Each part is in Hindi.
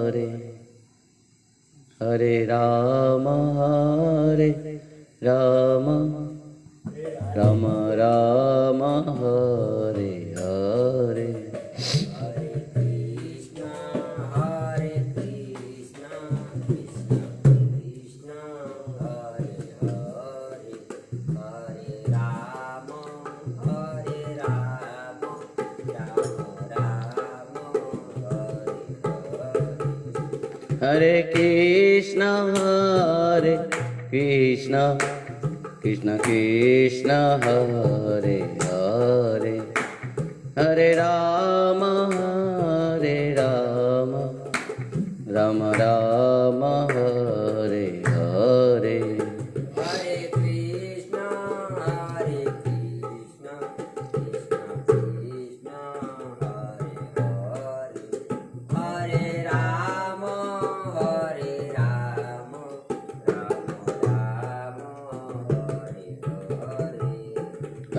हरे हरे राम राम राम हरे हरे। हरे कृष्ण कृष्ण कृष्ण हरे हरे हरे राम राम राम हरे हरे।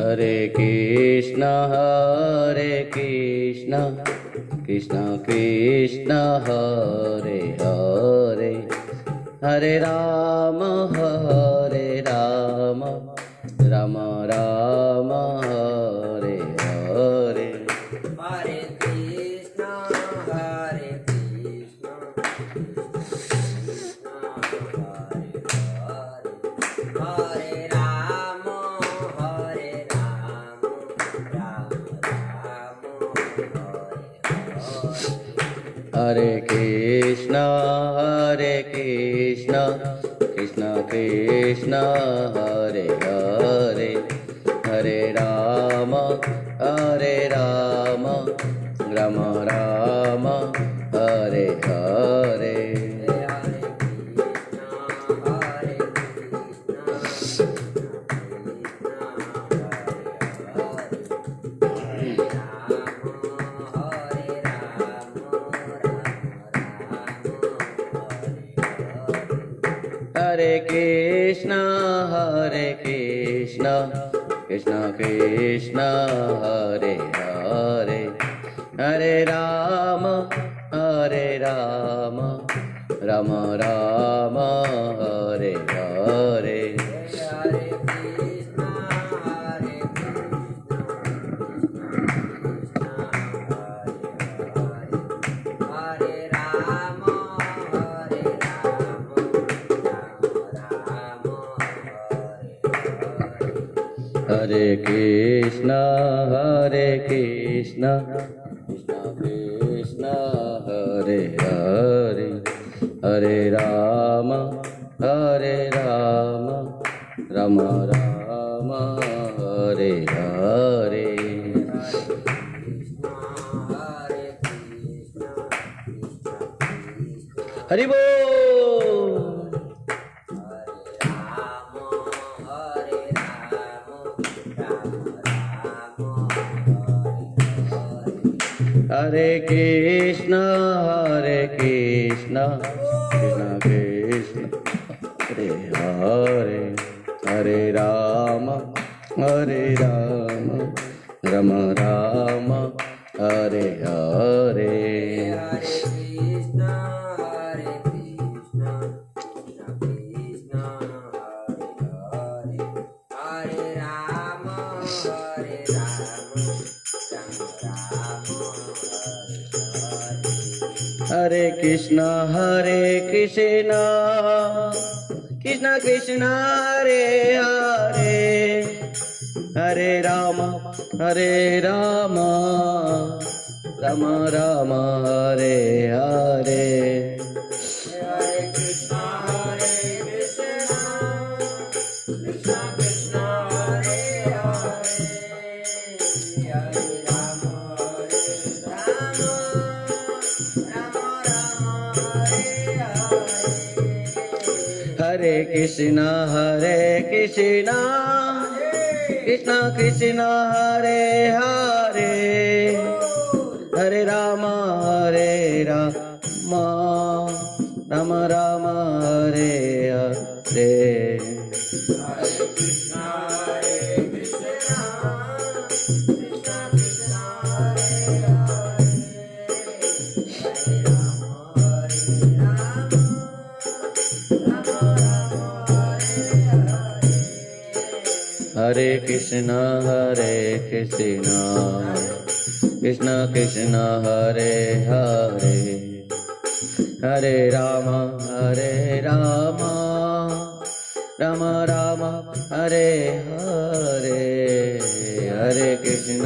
हरे कृष्ण कृष्ण कृष्ण हरे हरे हरे राम राम राम हरे हरे। हरे कृष्ण कृष्ण कृष्ण हरे हरे हरे राम राम राम हरे हरे। हरे कृष्ण कृष्ण हरे हरे हरे राम राम राम हरे हरे। हरे कृष्ण कृष्ण कृष्ण हरे हरे हरे राम राम राम हरे हरे। हरे कृष्ण कृष्ण कृष्ण हरे हरे हरे राम राम राम हरे हरे। हरे कृष्ण कृष्ण कृष्ण हरे हरे हरे राम राम राम हरे हरे। हरि बोल। हरे कृष्ण कृष्ण कृष्ण हरे हरे हरे राम राम राम हरे हरे। हरे कृष्ण कृष्ण कृष्ण हरे हरे हरे राम राम राम हरे हरे। हरे कृष्ण कृष्ण कृष्ण हरे हरे हरे राम राम राम हरे हरे। हरे कृष्ण कृष्ण कृष्ण हरे हरे हरे राम राम राम हरे हरे। हरे कृष्ण कृष्ण कृष्ण हरे हरे हरे राम कृष्ण कृष्ण कृष्ण हरे हरे हरे राम राम राम हरे हरे हरे कृष्ण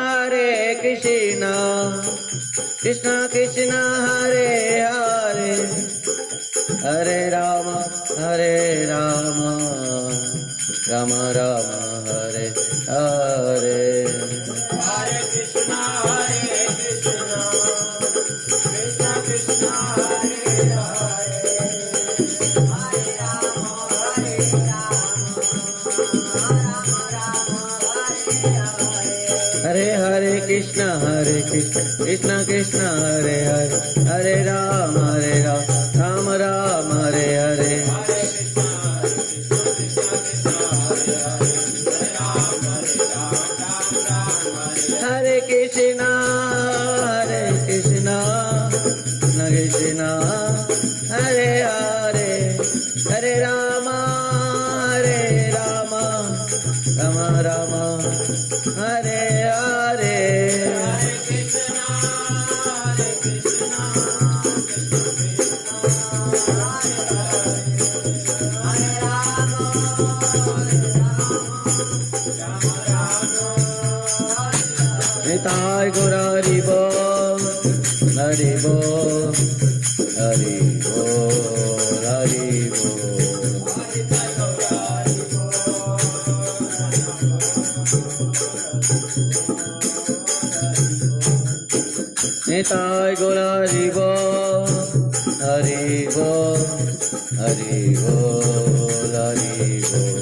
हरे कृष्ण कृष्ण कृष्ण हरे हरे हरे राम राम राम हरे हरे हरे कृष्णा कृष्ण कृष्ण हरे हरे हरे राम राम हरे हरे हरे हरे कृष्ण कृष्ण कृष्ण हरे हरे हरे राम राम राम हरे हरे हरे कृष्ण कृष्ण कृष्ण हरे हरे हरे राम राम राम हरे हरे निताय गौर हरि बोल हरि बोल हरि बोल हरि बोल निताय गौर हरि बोल हरि बोल हरि बोल हरि बोल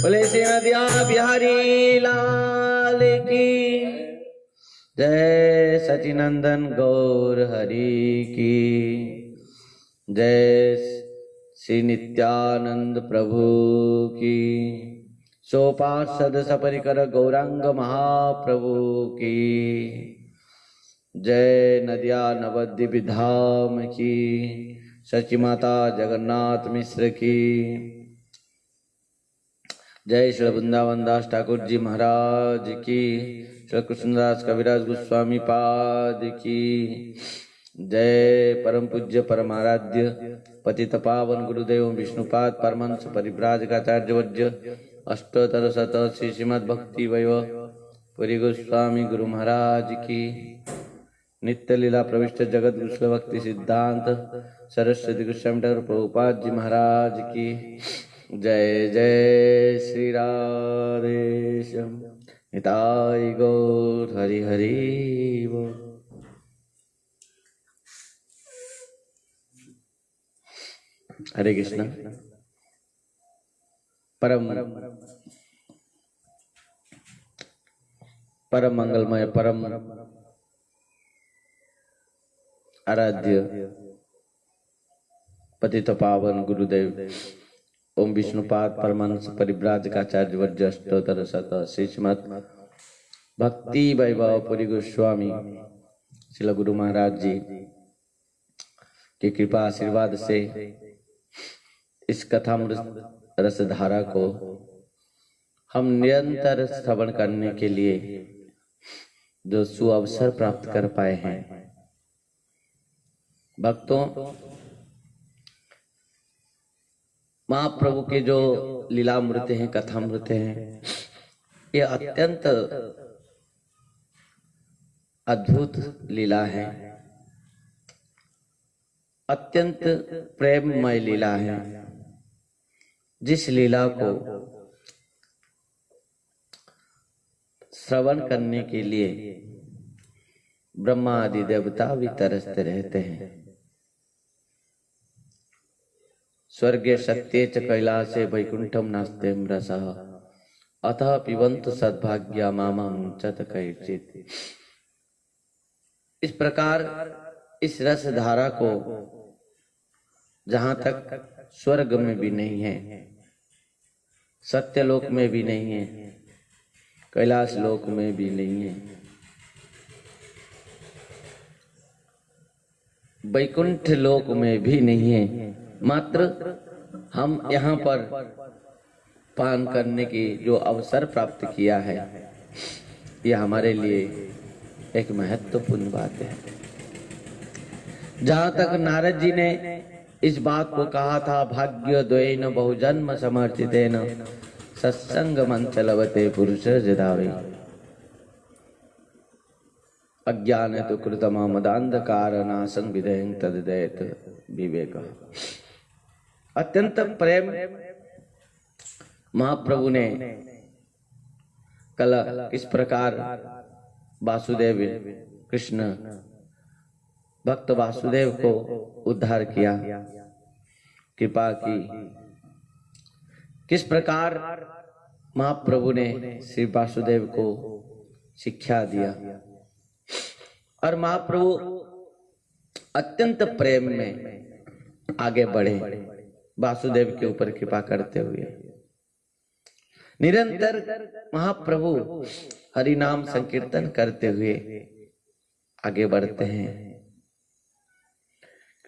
बोले श्री नदिया बिहारी लाल की जय सचिनंदन गौर हरि की जय श्री नित्यानंद प्रभु की सोपार्षद सपरिकर गौरांग महाप्रभु की जय नदिया नवद्वीप धाम की सची माता जगन्नाथ मिश्र की जय श्री वृंदावन दास ठाकुर जी महाराज की श्री कृष्णदास कविराज गोस्वामी पाद की जय परम पूज्य परमाराध्य पतित पावन गुरुदेव विष्णुपाद परमहंस परिव्राजकाचार्य वज्र अष्टोत्तर शत श्री श्रीमद् भक्ति वैभव पुरी गोस्वामी गुरु महाराज की नित्य लीला प्रविष्ट जगत गुरुकुल भक्ति सिद्धांत सरस्वती गोस्वामी ठाकुर प्रभुपाद जी महाराज की जय जय श्री राधेश्याम निताय गौर हरि हरि बोल। हरे कृष्ण। परम मंगलमय परम आराध्य पतित पावन गुरुदेव ओम विष्णुपाद परमहंस परिव्राजकाचार्य वर्य अष्टोत्तर शत श्रीमद् भक्ति वैभव पुरी गोस्वामी श्रील गुरु महाराज जी की कृपा आशीर्वाद से इस कथामृत रस धारा को हम निरंतर श्रवण करने के लिए जो सुअवसर प्राप्त कर पाए हैं। भक्तों, महाप्रभु के जो लीलामृत हैं, कथामृत हैं, ये अत्यंत अद्भुत लीला है, अत्यंत प्रेममय लीला है। जिस लीला को श्रवण करने के लिए ब्रह्मा आदि देवता भी तरसते रहते हैं। स्वर्गे सत्ये च कैलासे वैकुंठम नास्तेम रसः अतः पिबन्तु सद्भाग्या मामं च कैचित्। इस प्रकार इस रस धारा को जहां तक स्वर्ग में भी नहीं है, सत्यलोक में भी नहीं है, कैलाश लोक में भी नहीं है, वैकुंठ लोक में भी नहीं है। मात्र हम यहाँ पर पान करने की जो अवसर प्राप्त किया है, यह हमारे लिए एक महत्वपूर्ण बात है। जहाँ तक नारद जी ने इस बात को कहा था, भाग्य द्वयेन बहुजन्म समर्थितेन सत्संग मंचलवते पुरुष जदावे अज्ञान तो कृतमा मदांधकार नासं विधेयं तद्दैत विवेक। अत्यंत प्रेम महाप्रभु ने कल किस प्रकार वासुदेव कृष्ण भक्त वासुदेव को उद्धार किया, कृपा की, किस प्रकार महाप्रभु ने श्री वासुदेव को शिक्षा दिया, और महाप्रभु अत्यंत प्रेम में आगे बढ़े वासुदेव के ऊपर कृपा करते हुए। निरंतर महाप्रभु हरि नाम संकीर्तन करते हुए आगे बढ़ते हैं।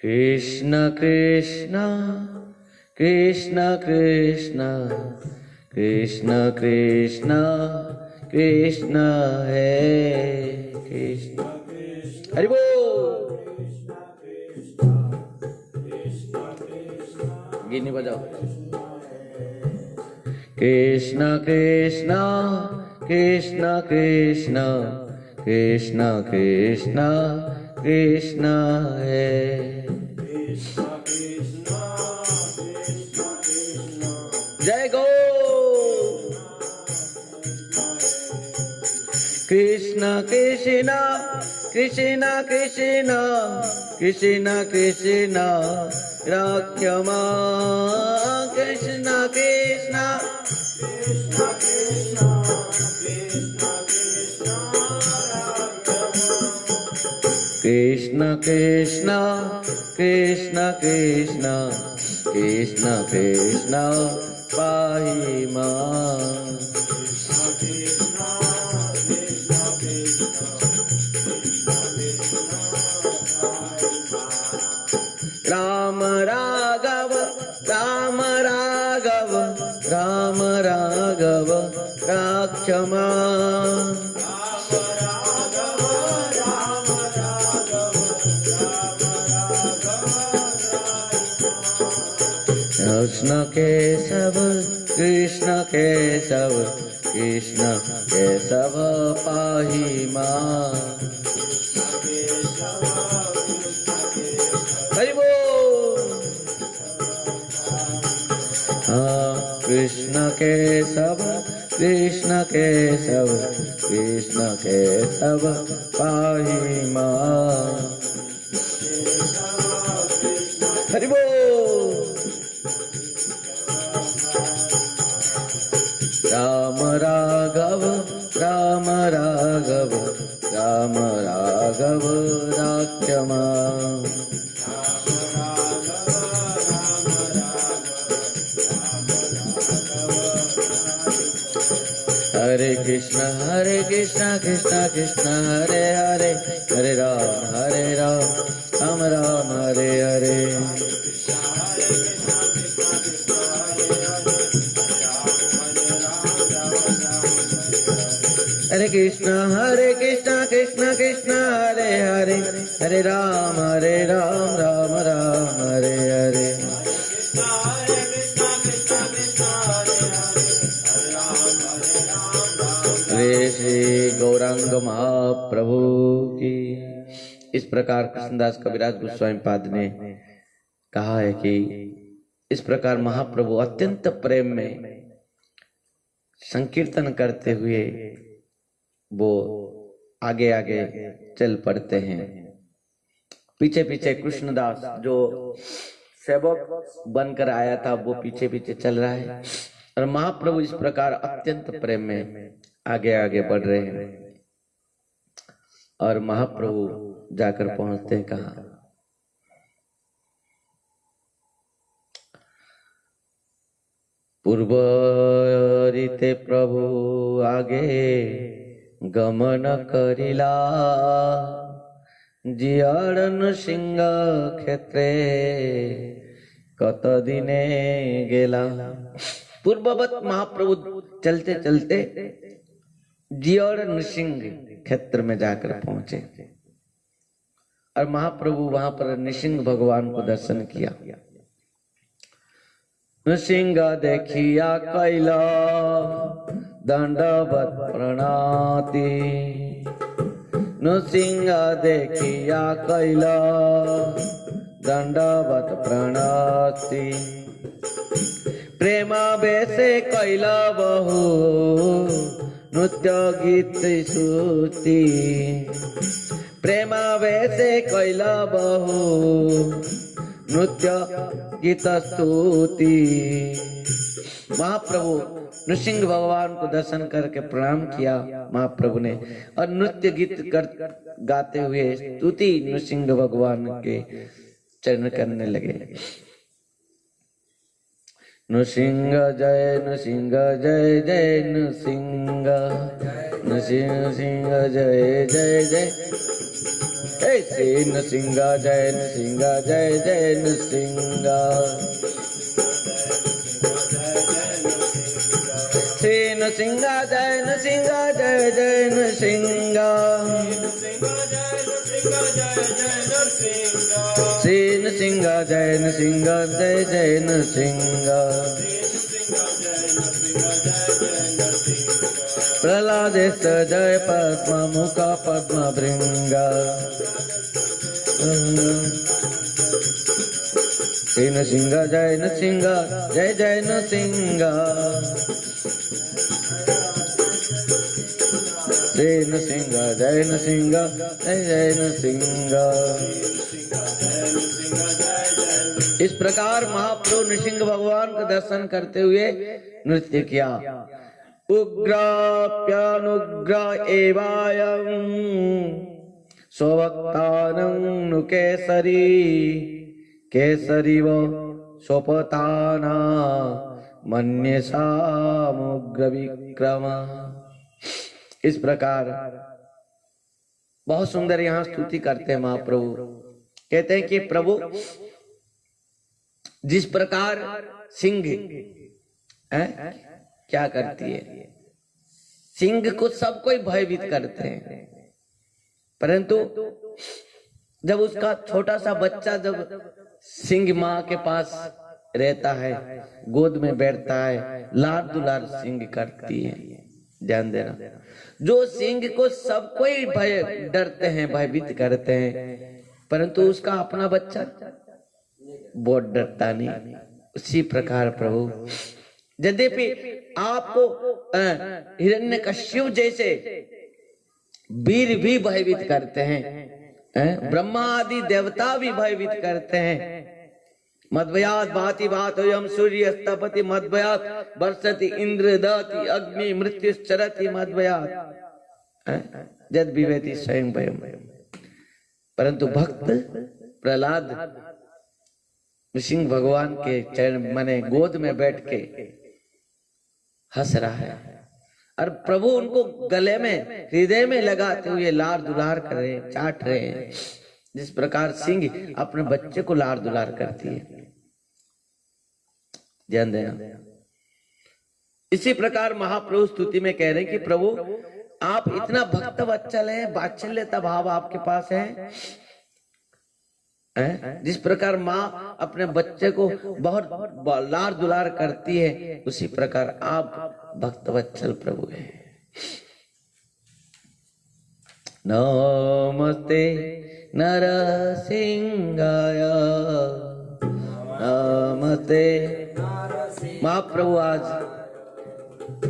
कृष्ण कृष्ण कृष्ण कृष्ण कृष्ण कृष्ण कृष्ण है कृष्ण। हरि बोल। गिनी बजाओ। कृष्ण कृष्ण कृष्ण कृष्ण कृष्ण कृष्ण कृष्ण है। जय गो। कृष्ण कृष्ण कृष्ण कृष्ण कृष्ण कृष्ण राक्षमा कृष्ण कृष्ण कृष्ण कृष्ण कृष्ण कृष्ण कृष्ण कृष्ण पाहि मां। राम राघव राम राघव राम राघव राक्षमा। कृष्ण केशव कृष्ण केशव कृष्ण केशव पाहि मां। हरि बोल। कृष्ण केशव कृष्ण केशव कृष्ण केशव पाहि मां। हरि बोल। राम राघव राम राघव राम राघव राक्षमा। हरे कृष्ण कृष्ण कृष्ण हरे हरे हरे राम राम राम हरे हरे। हरे कृष्ण कृष्ण कृष्ण हरे हरे हरे राम राम राम हरे हरे। हरे श्री गौरांग महाप्रभु की। इस प्रकार कृष्णदास कविराज गोस्वामी पाद ने कहा है कि इस प्रकार महाप्रभु अत्यंत प्रेम में संकीर्तन करते हुए वो आगे आगे चल पड़ते हैं। पीछे पीछे कृष्णदास जो सेवक बनकर आया था वो पीछे पीछे चल रहा है, और महाप्रभु इस प्रकार अत्यंत प्रेम में आगे आगे बढ़ रहे हैं। और महाप्रभु जाकर पहुंचते हैं कहाँ? पूर्वरीते प्रभु आगे गमन करिला, जियाड़न सिंह क्षेत्रे कत दिने गेला। पूर्ववत महाप्रभु चलते चलते जियाड़ नृसिंह क्षेत्र में जाकर पहुंचे और महाप्रभु वहां पर नृसिंह भगवान को दर्शन किया। नृसिंह देखिया कैला दंडवत प्रणाति, नृसिंह देखिया कैला दंडवत प्रणाति। प्रेमा बेसे कैला बहु नृत्य गीत स्तुति, प्रेमा बेसे कैला बहु नृत्य गीत स्तुति। महाप्रभु नृसिंह भगवान को दर्शन करके प्रणाम किया महाप्रभु ने और नृत्य गीत कर गाते हुए स्तुति नृसिंह भगवान के चरण करने लगे। नृसिंह जय नृसिंह जय जय नृसिंह, नृसिंह जय जय जय श्री नृसिंह जय नृसिंह जय जय नृसिंह, श्री नृसिंह जय नृसिंह जय जय नृसिंह, श्री नृसिंह जय नृसिंह जय जय नृसिंह। प्रहलादेश जय पद्म मुख पद्म भृंग, श्री नृसिंह जय नृसिंह जय जय नृसिंह, श्री नृसिंह जय नृसिंह जय जय नृसिंह। इस प्रकार महाप्रभु नृसिंह भगवान का दर्शन करते हुए नृत्य किया। उग्राप्यानुग्र एवायं स्वभक्तानं नु केसरी, केसरीव स्वपताना मन्ये सामुग्र विक्रम। इस प्रकार बहुत सुंदर यहाँ स्तुति करते हैं महाप्रभु। कहते हैं कि प्रभु जिस प्रकार सिंह क्या करती है, सिंह को सब कोई भयभीत करते हैं, परंतु जब उसका छोटा सा बच्चा जब सिंह माँ के पास रहता है, गोद में बैठता है, लाड दुलार सिंह करती है। ध्यान देना, जो सिंह को सब कोई भय डरते हैं, भयभीत करते हैं, परंतु उसका अपना बच्चा बहुत डरता नहीं। उसी प्रकार प्रभु यद्यपि आपको हिरण्यकश्यप जैसे वीर भी भयभीत करते हैं, ब्रह्मा आदि देवता भी भयभीत करते हैं। मद्भयात् भाति भातोऽयं सूर्यस्तपति मद्भयात् वर्षति इंद्र दति अग्नि मृत्युश्चरति मद्भयात् यद् विवेति स्वयं भयम्। परंतु भक्त प्रहलाद नृसिंह भगवान के चरण माने गोद में बैठ के हंस रहा है और प्रभु उनको गले में हृदय में लगाते हुए लार दुलार कर रहे हैं, चाट रहे हैं, जिस प्रकार सिंह अपने बच्चे को लार दुलार करती है। ध्यान देना। इसी प्रकार महाप्रभु स्तुति में कह रहे हैं कि प्रभु आप इतना भक्त वत्सल है, वात्सल्यता भाव आपके पास है, जिस प्रकार माँ अपने बच्चे को बहुत लार दुलार करती है, उसी प्रकार आप भक्त वत्सल प्रभु है। नमस्ते नरसिंहाय नमस्ते। महाप्रभु आज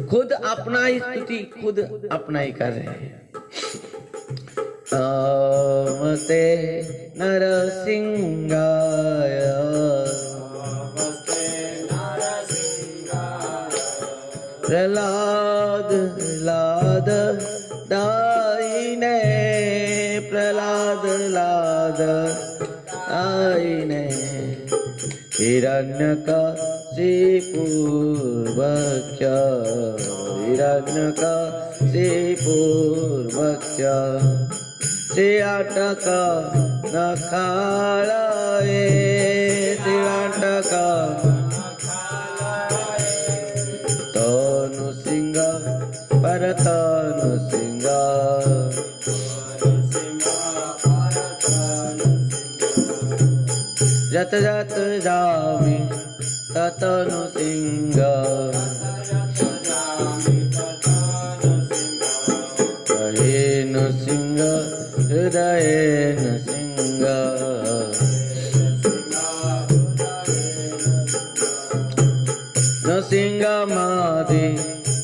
खुद अपना ही स्तुति खुद अपना ही कर रहे हैं। नमस्ते नरसिंहाय प्रहलाद लाद दायिने प्रहलाद लाद आईने हिरण्यकशिपूर्वक्ष हिरण्यकशिपूर्वक्ष श्रीअटक नखालये श्रीअटक तनु सिंह पर तनु सिंह जत जत जामि ततनु सिंह कहे नृसिंह हृदय नृसिंह नृसिंह मादि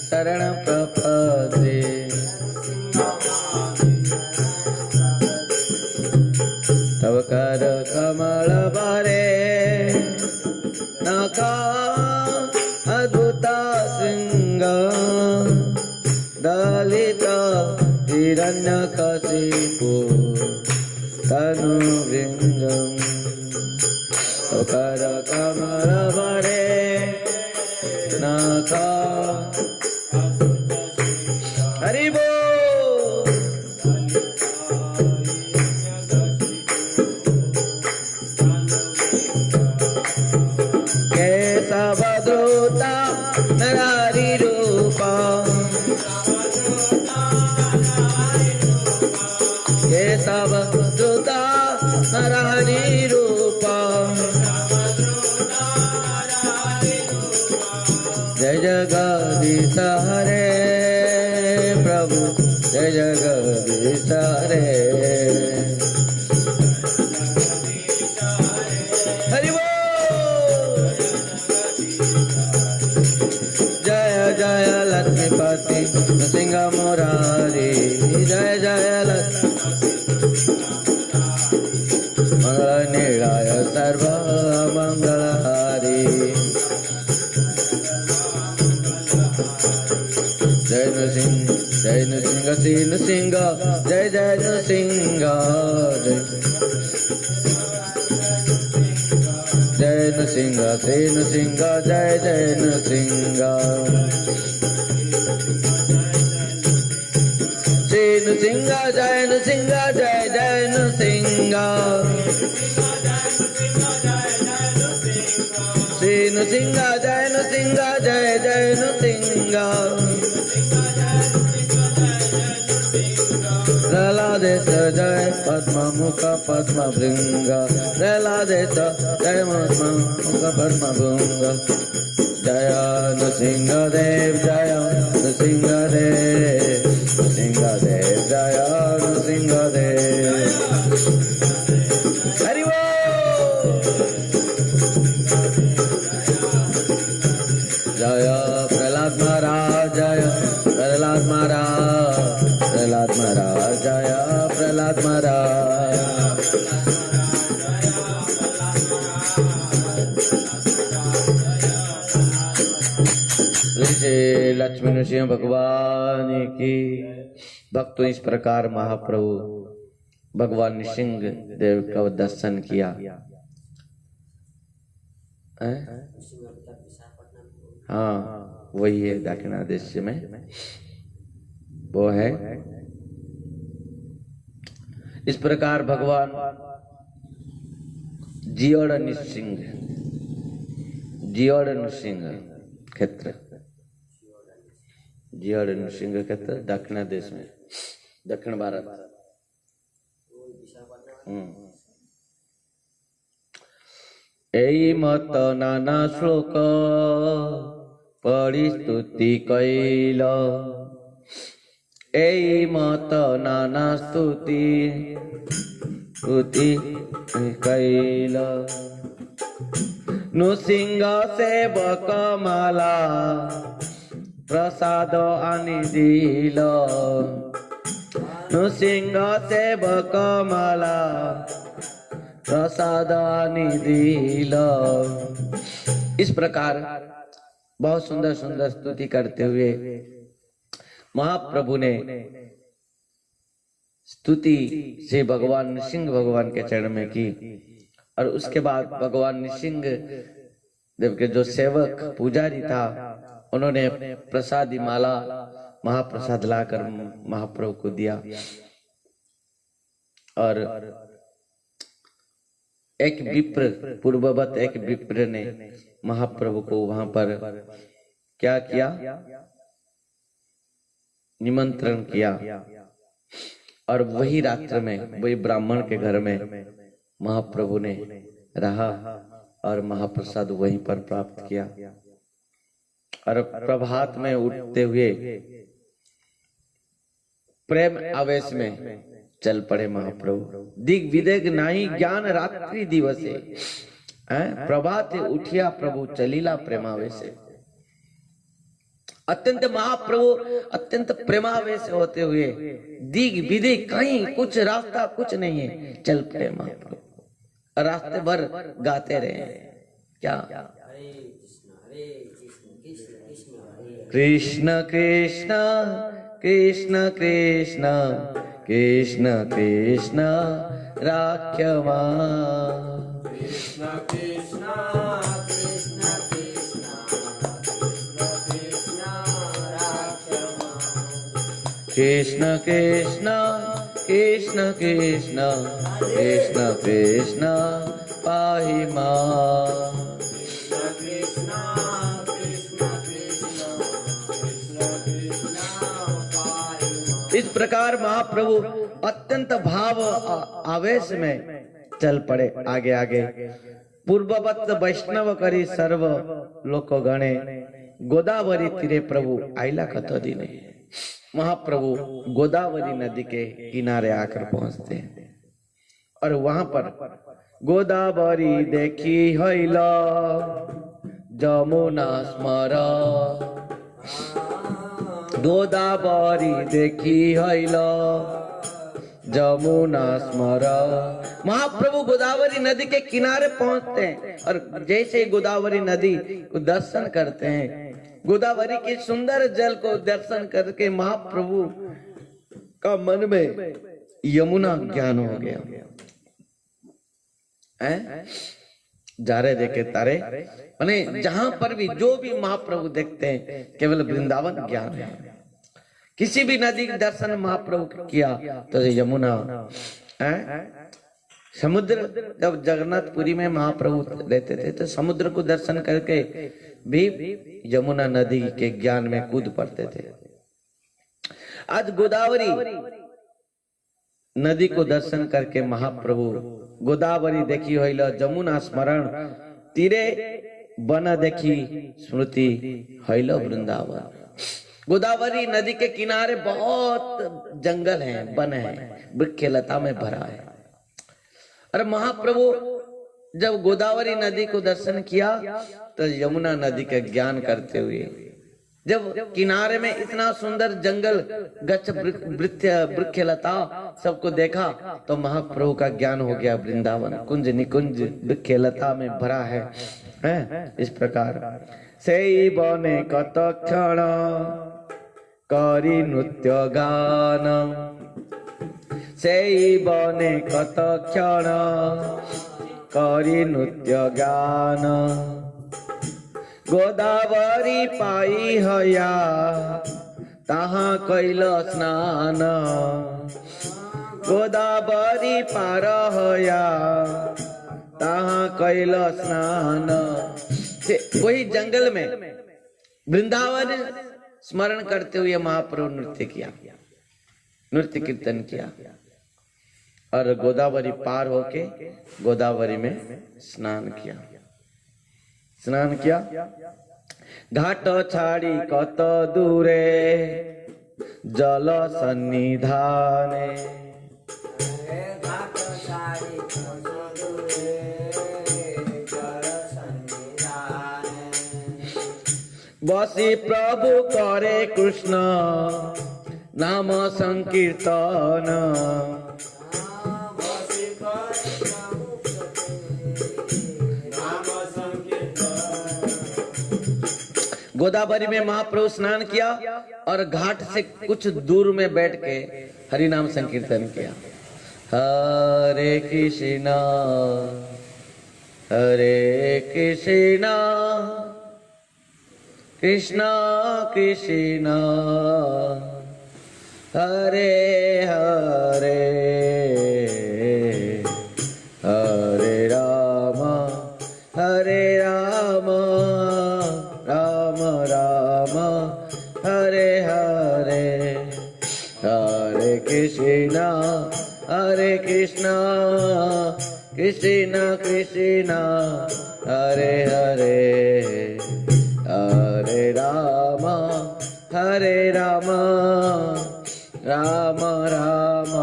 शरण प्रपदे तव कर कमल भरे नका अद्भुत सिंह दलित हिरण्यकशिपु तनु विंगम तव कर कमल भरे नका हरि बोल केशवधृता नरारी रूपा केशवधृता नरारी रूपा जय जगदीश हरे प्रभु जय जगदीश हरे हरि बोल जय जय लक्ष्मीपति सिंह मुरारी जय जय मंगल निराय सर्व मंगलहारी जय नृसिंह जय नृसिंह श्री नृसिंह जय जय नृसिंह जय नृसिंह श्री नृसिंह जय जय नृसिंह श्री नृसिंह जय नृसिंह जय जय नृसिंह श्री नृसिंह जय नृसिंह जय जय नृसिंह प्रहलादेश जय पद्ममुख पद्मभृंग प्रहलादेश जय पद्ममुख पद्मभृंग जय नृसिंह देव जय नृसिंह देव नृसिंह देव जय नृसिंह देव हरि बोल जय प्रहलाद महाराज जय प्रहलाद महाराज प्रहलाद महाराज जय प्रहलाद महाराज श्री लक्ष्मी नृसिंह भगवान की। भक्तों इस प्रकार महाप्रभु भगवान नृसिंह देव का दर्शन किया। हाँ वही है दक्षिणादेश में वो है। इस प्रकार भगवान जियोड़ नृसिंह क्षेत्र जियोड़ नृसिंह क्षेत्र दक्षिणादेश में दक्षिण भारत। एई मत नाना श्लोक पढ़ी स्तुति कैल एई मत नाना स्तुति कैल नृसिंह सेवक माला प्रसाद आनि दिल नृसिंह सेवक माला प्रसाद आनि दिल। इस प्रकार बहुत सुंदर सुंदर स्तुति करते हुए महाप्रभु ने स्तुति से भगवान नृसिंह भगवान के चरण में की। और उसके बाद भगवान नृसिंह देव के जो सेवक पुजारी था, उन्होंने प्रसादी माला महाप्रसाद लाकर महाप्रभु को दिया। और एक विप्र, पूर्ववत एक विप्र ने महाप्रभु को वहां पर क्या किया, निमंत्रण किया। और वही रात्र में वही ब्राह्मण के घर में महाप्रभु ने रहा और महाप्रसाद वहीं पर प्राप्त किया। और प्रभात में उठते हुए प्रेम आवेश में चल पड़े महाप्रभु। दिग विदेग नाही ज्ञान रात्रि दिवसे, प्रभात उठिया प्रभु चलीला प्रेमावेश। अत्यंत महाप्रभु अत्यंत प्रेमावेश होते हुए दिग विदेग कहीं कुछ रास्ता कुछ नहीं है, चल पड़े महाप्रभु। रास्ते भर गाते रहे क्या, कृष्ण कृष्ण कृष्ण कृष्ण कृष्ण कृष्ण राख्यवा, कृष्ण कृष्ण कृष्ण कृष्ण कृष्ण कृष्ण कृष्ण कृष्ण कृष्ण पाहि मां। इस प्रकार महाप्रभु अत्यंत भाव आवेश में चल पड़े आगे आगे। पूर्ववत वैष्णव करी सर्व लोक गणे, गोदावरी तीरे प्रभु आइला कत दिने। महाप्रभु गोदावरी नदी के किनारे आकर पहुंचते हैं और वहां पर गोदावरी देखी हईला जमुना स्मरा, गोदावरी देखी हईला जमुना स्मरा। महाप्रभु गोदावरी नदी के किनारे पहुंचते हैं और जैसे ही गोदावरी नदी को दर्शन करते हैं, गोदावरी के सुंदर जल को दर्शन करके महाप्रभु का मन में यमुना ज्ञान हो गया। जा रहे देखे तारे, माने जहां पर भी जो भी महाप्रभु देखते हैं केवल वृंदावन ज्ञान है। किसी भी नदी के दर्शन महाप्रभु किया तो यमुना, समुद्र, जब जगन्नाथपुरी में महाप्रभु रहते थे तो समुद्र को दर्शन करके भी यमुना नदी के ज्ञान में कूद पड़ते थे। आज गोदावरी नदी को दर्शन करके महाप्रभु गोदावरी देखी होइल जमुना स्मरण, तीरे बन देखी स्मृति होइल वृंदावन। गोदावरी नदी के किनारे बहुत जंगल हैं, वन है, वृक्ष लता में भरा है। और महाप्रभु जब गोदावरी नदी को दर्शन किया तो यमुना नदी का ज्ञान करते हुए, जब किनारे में इतना सुंदर जंगल गच्छ वृक्ष लता सबको देखा तो महाप्रभु का ज्ञान हो गया। वृंदावन कुंज निकुंज वृक्ष लता में भरा है, इस प्रकार से बने कत क्षण करी नृत्य गान, से बने कत क्षण करी नृत्य गान। गोदावरी पाई हया ताहा कैल स्नान, गोदावरी पार हया ताहा कैल स्नान। वही जंगल में वृंदावन स्मरण करते हुए महाप्रभु नृत्य किया, नृत्य कीर्तन किया और गोदावरी पार होके गोदावरी में स्नान किया। स्नान किया, घाट छाड़ी कत दूरे जल सन्निधाने, बसी प्रभु करे कृष्ण नाम संकीर्तन, गोदावरी में महाप्रभु स्नान किया और घाट से कुछ दूर में बैठ के हरि नाम संकीर्तन किया। हरे कृष्णा कृष्णा कृष्णा हरे हरे हरे राम राम राम हरे हरे, हरे कृष्णा कृष्णा कृष्णा हरे हरे, हरे राम राम राम।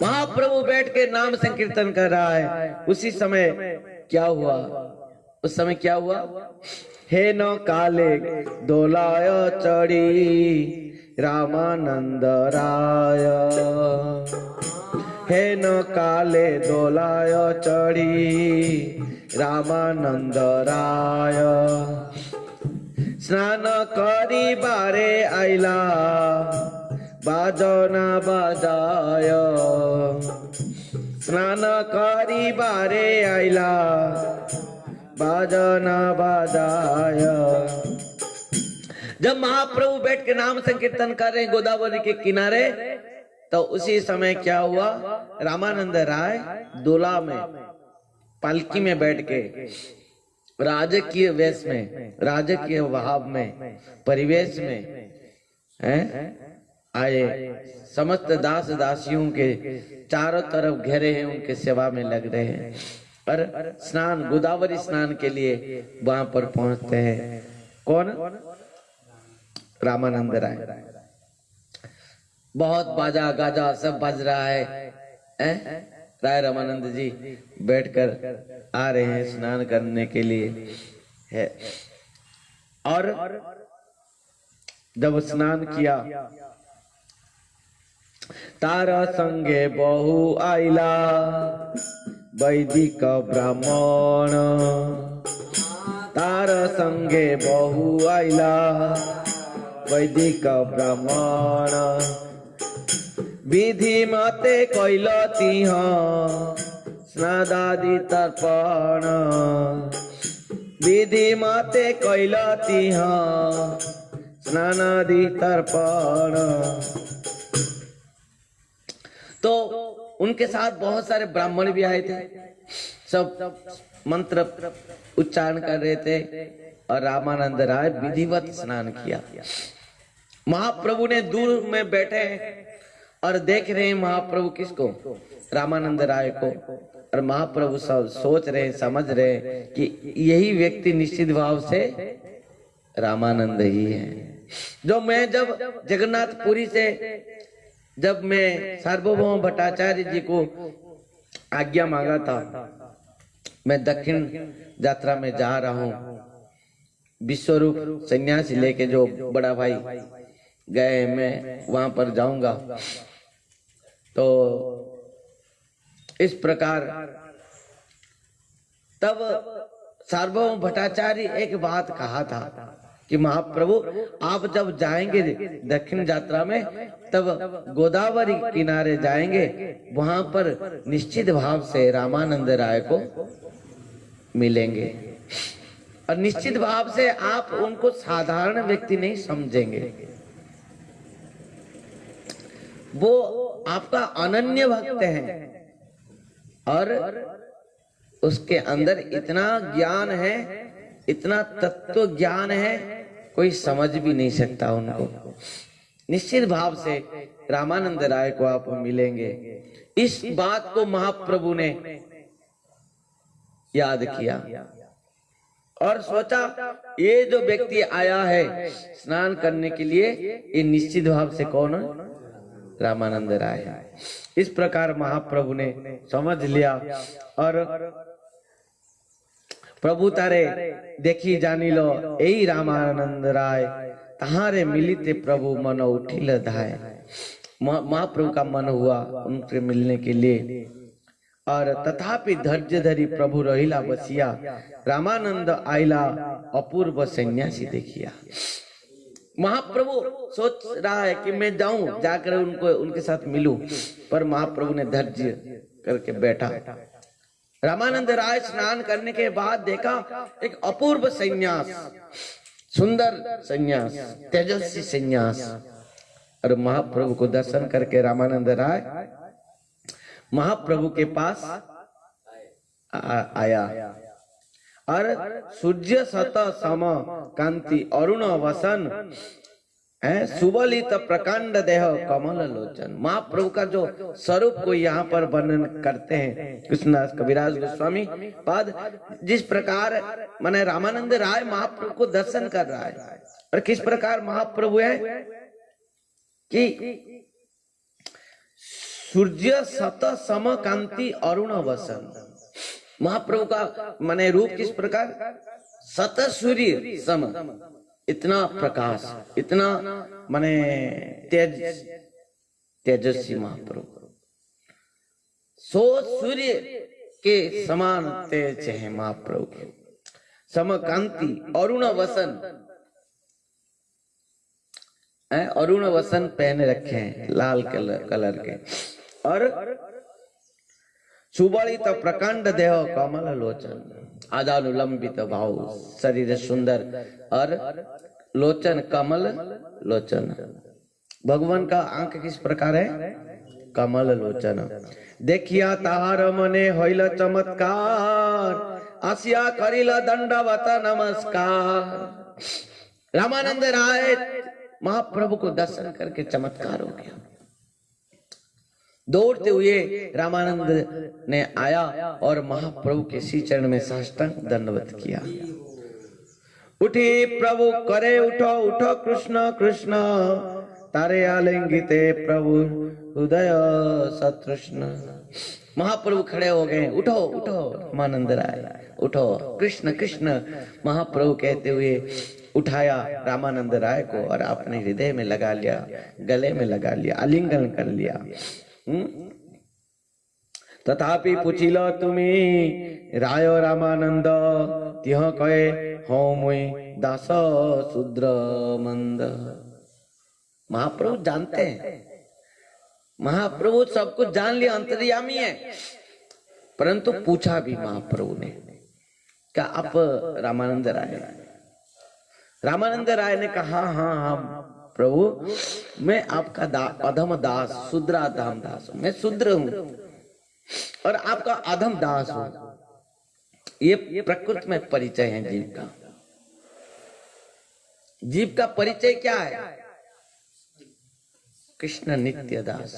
महाप्रभु बैठ के नाम संकीर्तन कर रहा है। उसी समय क्या हुआ? उस समय क्या हुआ? हे न काले दोलाय चढ़ी रामानंद राय, हे न काले दोलाय चढ़ी रामानंद राय, स्नान करी बारे आइला बाजना बजाय, स्नान करी बारे आइला बाजना बजाय। जब महाप्रभु बैठ के नाम संकीर्तन कर रहे हैं गोदावरी के किनारे, तो उसी समय क्या हुआ? रामानंद राय दूल्हा में पालकी में बैठ के राजकीय वेश में, राजकीय भाव में, परिवेश में आए। समस्त दास दासियों के चारों तरफ घेरे हैं, उनके सेवा में लग रहे हैं और स्नान, गोदावरी स्नान के लिए वहां पर पहुंचते हैं। कौन? रामानंद राय। बहुत बाजा गाजा सब बज रहा है। राय रामानंद जी बैठकर आ रहे हैं स्नान करने के लिए है। और जब स्नान किया, तारा संगे बहु आइला वैदिक ब्राह्मण, तारा संगे बहु आइला वैदिक ब्राह्मण, विधि मते कैल तिह स्नादादि तर्पण, विधि मते कैल तिह स्नानादि तर्पण। तो उनके साथ बहुत सारे ब्राह्मण भी आए थे, सब मंत्र उच्चारण कर रहे थे और रामानंद राय विधिवत स्नान किया। महाप्रभु ने दूर में बैठे और देख रहे हैं महाप्रभु किसको? रामानंद राय को। और महाप्रभु सब सोच रहे हैं, समझ रहे हैं कि यही व्यक्ति निश्चित भाव से रामानंद ही है। जो मैं जब जगन्नाथपुरी से जब मैं सार्वभौम भट्टाचार्य जी को आज्ञा मांगा था, मैं दक्षिण यात्रा में जा रहा हूँ, विश्वरूप सन्यासी लेके जो बड़ा भाई गए, मैं वहां पर जाऊंगा। तो इस प्रकार तब सार्वभौम भट्टाचार्य एक बात कहा था कि महाप्रभु आप जब जाएंगे दक्षिण यात्रा में, तब गोदावरी किनारे जाएंगे, वहां पर निश्चित भाव से रामानंद राय को मिलेंगे और निश्चित भाव से आप उनको साधारण व्यक्ति नहीं समझेंगे, वो आपका अनन्य भक्त है और उसके अंदर इतना ज्ञान है, इतना तत्व ज्ञान है, कोई समझ भी नहीं सकता उनको। निश्चित भाव से रामानंद राय को आप मिलेंगे। इस बात को महाप्रभु ने याद किया और सोचा ये जो व्यक्ति आया है स्नान करने के लिए, ये निश्चित भाव से कौन है? रामानंद राय है। इस प्रकार महाप्रभु ने समझ लिया और प्रभु तारे देखी जानी लो यही रामानंद राय, तहारे मिलिते प्रभु मन उठिल धाय। महाप्रभु का मन हुआ उनसे मिलने के लिए और तथापि धैर्य धरी प्रभु रहिला बसिया, रामानंद आइला अपूर्व सन्यासी देखिया। महाप्रभु सोच रहा है कि मैं जाऊं, जाकर उनको उनके साथ मिलूं, पर महाप्रभु ने धैर्य करके बैठा। रामानंद राय स्नान करने के बाद देखा एक अपूर्व सन्यास, सुंदर सन्यास, तेजस्वी सन्यास। और महाप्रभु को दर्शन करके रामानंद राय महाप्रभु के पास आया और सूर्य सत सम कांति अरुण वसन सुबलित प्रकांड देह कमल लोचन। महाप्रभु का जो स्वरूप को यहाँ पर वर्णन करते हैं कृष्णदास कविराज गोस्वामी पाद, जिस प्रकार माने रामानंद राय महाप्रभु को दर्शन कर रहा है और किस प्रकार महाप्रभु है कि सूर्य सत सम कांति अरुण वसन। महाप्रभु का माने रूप किस प्रकार, सत सूर्य सम, इतना प्रकाश, इतना माने तेजस्वी महाप्रभु, सो सूर्य के समान तेज है महाप्रभु के, सम कांति अरुण वसन। अरुण वसन पहने रखे हैं लाल कलर के, और सुबलित प्रकांड देह कमल लोचन, आदानुलंबित भाव, शरीर सुंदर और लोचन कमल लोचन। भगवान का आंख किस प्रकार है, कमल लोचन। देखिया ताहार मने होइल चमत्कार, आसिया करिल दंडवत नमस्कार। रामानंद राय महाप्रभु को दर्शन करके चमत्कार हो गया। दौड़ते हुए रामानंद ने आया और महाप्रभु के श्री चरण में साष्टांग दंडवत किया। उठी प्रभु करे उठो उठो कृष्ण कृष्ण, तारे आलिंगिते प्रभु हृदय सतृष्ण। महाप्रभु खड़े हो गए, उठो उठो रामानंद राय उठो, कृष्ण कृष्ण। महाप्रभु कहते हुए उठाया रामानंद राय को और अपने हृदय में लगा लिया, गले में लगा लिया, आलिंगन कर लिया। तथापि पूछिलो तुम्हें राय रामानंद, तिह कहे हो मुई दास शूद्र मंद। महाप्रभु जानते हैं, महाप्रभु सब कुछ जान लिया, अंतर्यामी है, परंतु पूछा भी महाप्रभु ने, क्या आप रामानंद राय? रामानंद राय ने कहा हाँ हाँ प्रभु, मैं आपका अधम दास, शूद्र अधम दास हूं, मैं शूद्र हूं और आपका अधम दास हूं। ये प्रकृति में परिचय है जीव का। जीव का परिचय क्या है? कृष्ण नित्य दास।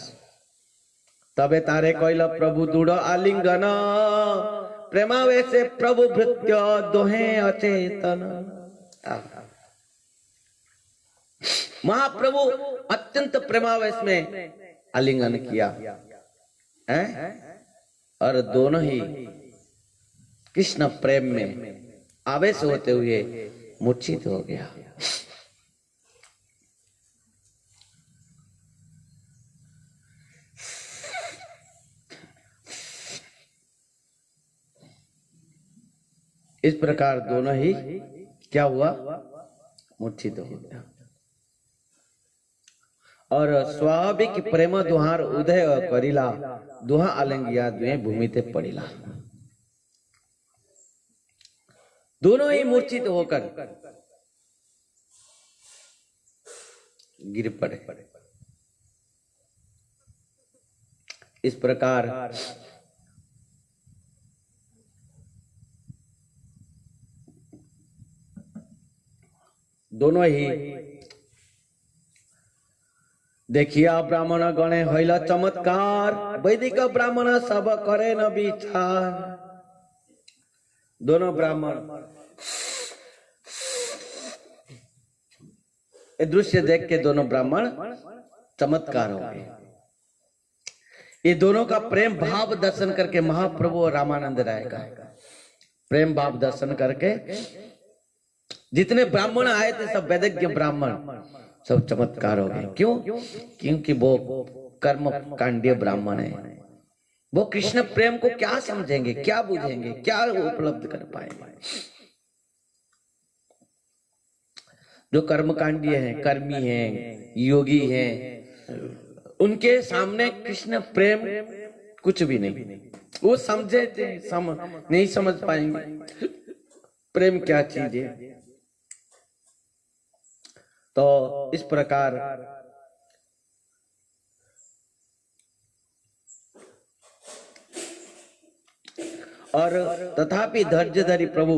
तबे तारे कोइल प्रभु दूढ़ आलिंगन, प्रेमावेशे प्रभु भृत्य दोहे अचेतन। महाप्रभु अत्यंत प्रेमावेश में आलिंगन किया है और दोनों ही कृष्ण प्रेम में आवेश होते हुए मूर्छित हो गया। इस प्रकार दोनों ही क्या हुआ, मूर्छित हो गया और स्वाभाविक प्रेम दुहार उदय करिला, दुहा आलिंगिया दुहे भूमि ते पड़िला। दोनों ही मूर्छित होकर गिर पड़े। इस प्रकार दोनों ही देखिया ब्राह्मण गणे होइल चमत्कार, वैदिक ब्राह्मण सब करे न विचार। दोनों ब्राह्मण ये दृश्य देख के दोनों ब्राह्मण चमत्कार हो गए। ये दोनों का प्रेम भाव दर्शन करके महाप्रभु और रामानंद राय का प्रेम भाव दर्शन करके जितने ब्राह्मण आए थे सब वैदिक ब्राह्मण सब चमत्कार हो गए। क्यों? क्योंकि वो कर्म कांडीय ब्राह्मण है, वो कृष्ण प्रेम को क्या समझेंगे, क्या बुझेंगे, क्या उपलब्ध कर पाएंगे। जो कर्मकांडी हैं, कर्मी हैं, योगी हैं, उनके सामने कृष्ण प्रेम कुछ भी नहीं। वो समझे थे, नहीं समझ पाएंगे प्रेम क्या चीज है। तो इस प्रकार और तथापि धैर्य धरी प्रभु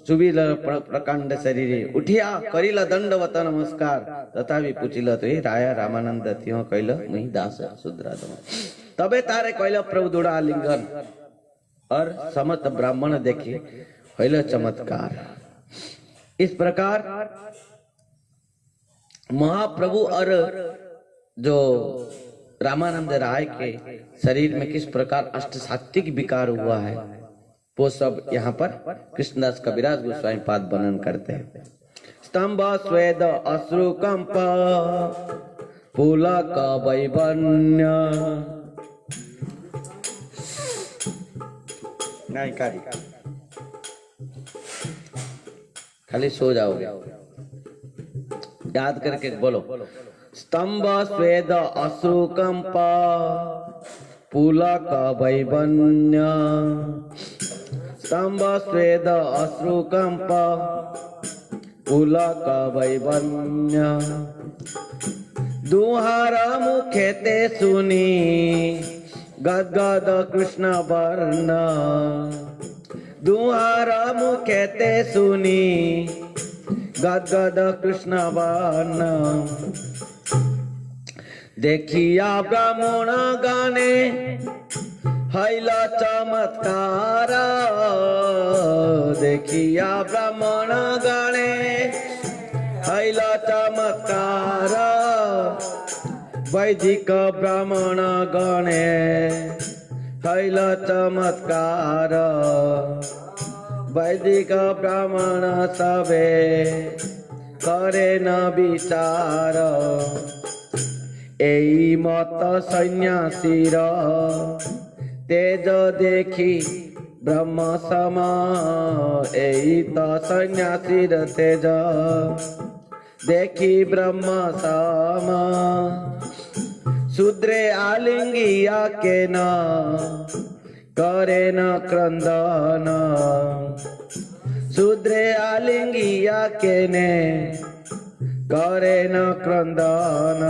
सुबील प्रकांड शरीरे उठिया करिला दंडवत नमस्कार तथापि पूछिल तो राया रामानंद त्यो कैल मही दास शुद्रा तबे तारे कैल प्रभु दुड़ा लिंगन और समस्त ब्राह्मण देखे कैल चमत्कार। इस प्रकार महाप्रभु और जो रामानंद राय के शरीर में किस प्रकार अष्ट सात्विक विकार हुआ है वो सब यहाँ पर कृष्णदास कविराज गोस्वामी पाद वर्णन करते हैं। स्तंभ स्वेद अश्रु कंप पुलक वैवन्य नहीं खाली सो जाओगे, याद करके बोलो। स्तंभ स्वेद अश्रु कंप पुलक वैवन्य स्तंभ स्वेद अश्रु कंप पुलक वैवन्य दुहार मुखे ते सुनी गदगद कृष्ण वर्ण दुहार मुखे ते सुनी गदगद कृष्ण वर्ण देखिया ब्राह्मण गाने हैला चमत्कार देखिया ब्राह्मण गाने हैला चमत्कार वैदिक ब्राह्मण गणे हैला चमत्कार वैदिक ब्राह्मण सबे करे न विचार एई मत सन्यासीर तेज देखी ब्रह्म समा एई तो सन्यासीर तेज देखी ब्रह्म समा शूद्रे आलिंगिया के न करे न क्रंदन शूद्रे आलिंगिया के ने करे न क्रंदन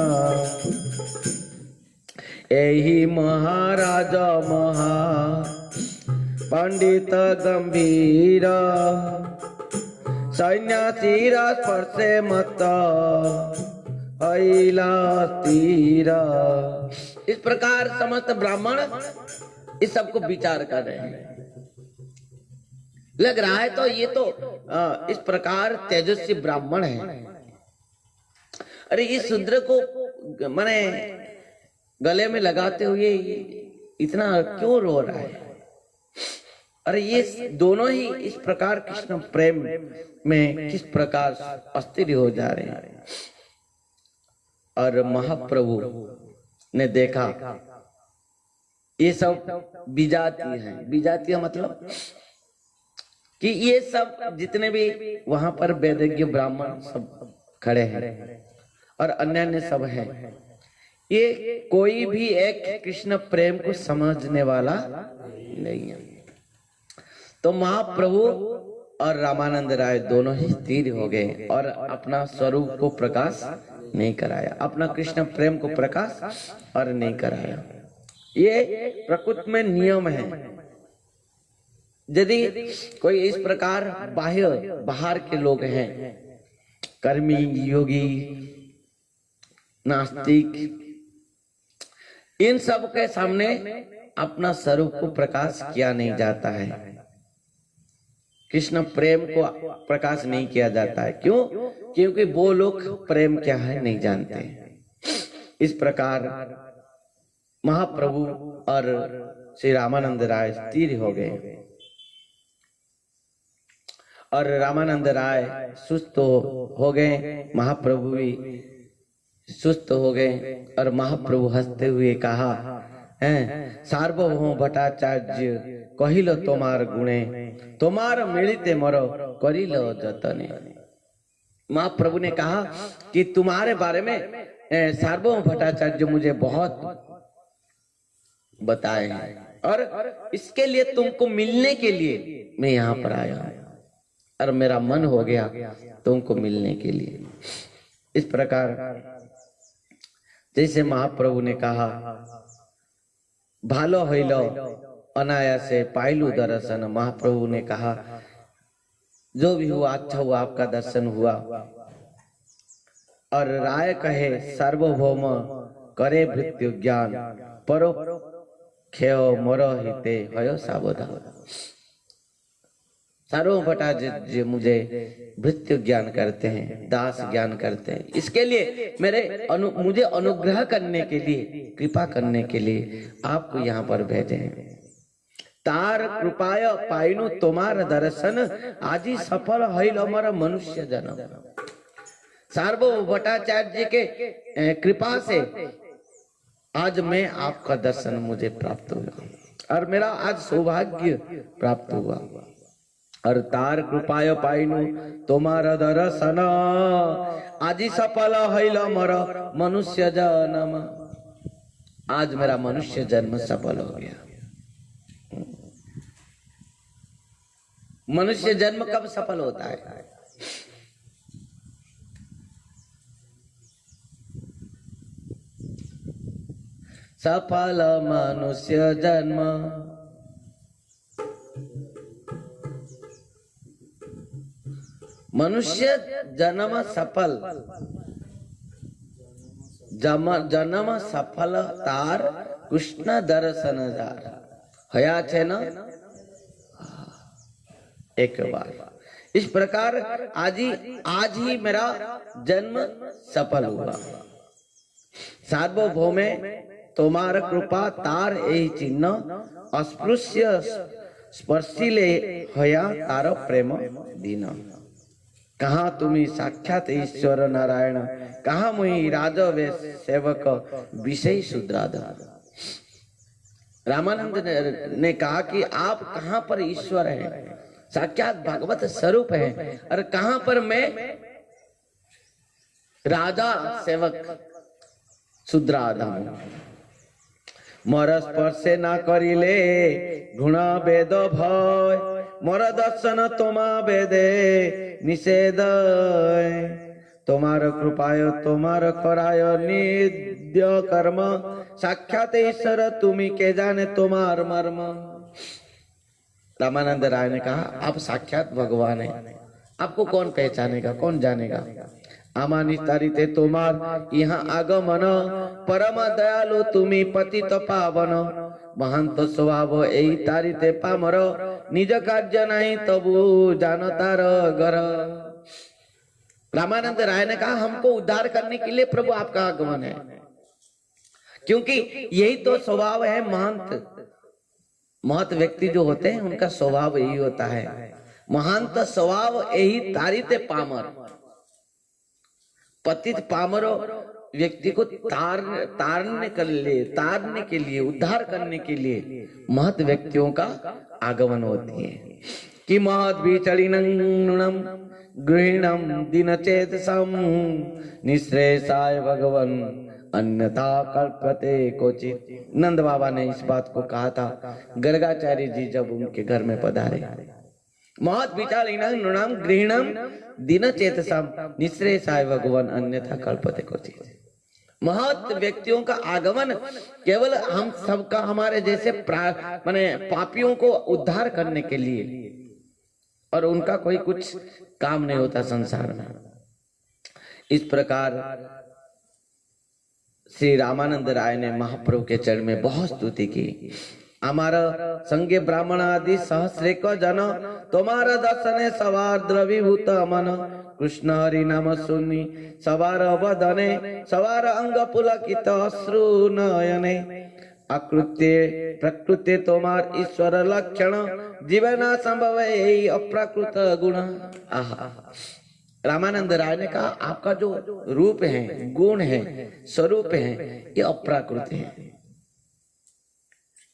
एही महाराज महा पंडित गंभीर सन्यासीर स्पर्शे मत हैला स्थिर। इस प्रकार समस्त ब्राह्मण इस सबको विचार कर रहे हैं। लग रहा है तो ये तो इस प्रकार तेजस्वी ब्राह्मण है, अरे ये शूद्र को माने गले में लगाते हुए इतना क्यों रो रहा है। अरे ये दोनों ही इस प्रकार कृष्ण प्रेम में किस प्रकार अस्थिर हो जा रहे हैं। और महाप्रभु ने देखा ये सब विजातीय हैं। विजातीय मतलब कि ये सब जितने भी वहां पर वैदिक ब्राह्मण सब खड़े हैं और अन्य सब हैं, ये कोई भी एक कृष्ण प्रेम को समझने वाला नहीं है। तो महाप्रभु और रामानंद राय दोनों ही स्थिर हो गए और अपना स्वरूप को प्रकाश नहीं कराया, अपना कृष्ण प्रेम को प्रकाश और नहीं कराया। ये प्रकृति में नियम है। यदि कोई इस प्रकार बाहर के लोग हैं, कर्मी, योगी, नास्तिक, इन सब के सामने अपना स्वरूप को प्रकाश किया नहीं जाता है, कृष्ण प्रेम को प्रकाश नहीं किया जाता है। क्यों? क्योंकि वो लोग प्रेम क्या है नहीं जानते। इस प्रकार महाप्रभु और श्री रामानंद राय स्थिर हो गए और रामानंद राय सुस्त हो गए, महाप्रभु भी सुस्त हो गए और महाप्रभु हंसते हुए कहा, हैं सार्वभौम भट्टाचार्य कहिल तोमार गुणे तोमार मिलिते मर करिल जतने। महाप्रभु ने कहा कि तुम्हारे बारे में सार्वभौम भट्टाचार्य मुझे बहुत बताए हैं और इसके लिए तुमको मिलने के लिए मैं यहाँ पर आया हूँ और मेरा मन हो गया तुमको मिलने के लिए। इस प्रकार जैसे महाप्रभु ने कहा भालो हईलो अनायासे पाइलू दर्शन। महाप्रभु ने कहा जो भी हुआ अच्छा हुआ, आपका दर्शन हुआ। और राय कहे सार्वभौम करे मृत्यु ज्ञान परो खेओ मरो हिते हयो सावधान। सार्वभौम भट्टाचार्य मुझे मृत्यु ज्ञान करते हैं, दास ज्ञान करते हैं। इसके लिए मुझे अनुग्रह करने के लिए, कृपा करने के लिए आपको यहाँ पर भेजे हैं। तार कृपाय पाइनु तुम्हार दर्शन आजी सफल हईल हमारा मनुष्य जन्म। सार्वभौम भट्टाचार्य के कृपा से आज मैं आपका दर्शन मुझे प्राप्त हुआ और मेरा आज सौभाग्य प्राप्त हुआ। और तार कृपाय पाइनु तुम्हारा दर्शन आजी सफल हईल हमारा मनुष्य जन्म। आज मेरा मनुष्य जन्म सफल हो गया। मनुष्य जन्म कब सफल होता है? सफल मनुष्य जन्म मनुष्य जन्म सफल जन्म सफल तार कृष्ण दर्शन जार हया छे न एक बार। इस प्रकार आज ही मेरा जन्म सफल हुआ। सार्वभौमे तुम्हार कृपा तार यही चिन्ह अस्पृश्य स्पर्शिले हया तार प्रेम दीन। कहा तुम्ही साक्षात ईश्वर नारायण कहा मुहि राजव सेवक विषय शुद्राधर। रामानंद ने कहा कि आप कहां पर ईश्वर हैं, साक्षात भगवत स्वरूप है, और कहां पर मैं राजा सेवक शुद्राधम। मोर स्पर्शे ना करिले गुण वेद भय मोर दर्शन तोमा वेदे निषेध। तुम्हार कृपाय तुम्हार कराय नित्य कर्म साक्षात ईश्वर तुम्ही के जाने तुम्हार मर्म। रामानंद राय ने कहा आप साक्षात भगवान हैं, आपको कौन पहचानेगा, कौन जानेगा। आमानी तारीते तुम्हार यहाँ आगमन परम दयालु तुम्ही पतित पावन। महंत स्वभाव यही तारीते पामर निज कार्य नहीं तबु जानतार घर। रामानंद राय ने कहा हमको उद्धार करने के लिए प्रभु आपका आगमन है, क्योंकि यही तो स्वभाव है। महत व्यक्ति जो होते हैं उनका स्वभाव यही होता है। महंत स्वभाव यही तारीते पामर। पतित पामरो व्यक्ति को तारने के लिए उद्धार करने के लिए महत व्यक्तियों का आगमन होती है। कि महत विचलिनं गृहिणं दिनचेतसं निःश्रेषाय भगवन् अन्यथा कल्पते कोचित। नंद बाबा ने इस बात को कहा था गर्गाचार्य जी जब उनके घर में पधारे। महत विचालिनं नृणाम गृहिणं दिनचेतसं निःश्रेषाय भगवन् अन्यथा कल्पते कोचित। महत व्यक्तियों का आगमन केवल हम सबका, हमारे जैसे माने पापियों को उद्धार करने के लिए, और उनका कोई कुछ काम नहीं होता संसार में। इस प्रकार श्री रामानंद राय ने महाप्रभु के चरण में बहुत स्तुति की। हमारा संगे ब्राह्मण आदि सहस्रेक जन तुम्हारा दर्शने सवार द्रवीभूत मन। कृष्ण हरि नाम सुनी सवार वदने सवार अंग पुलकित अश्रु नयने। अकृत्य प्रकृति तुम्हार ईश्वर लक्षण जीवना संभव यही अप्राकृत गुण। आहा, रामानंद राय ने कहा आपका जो रूप है, गुण है, स्वरूप है, ये अप्राकृत है।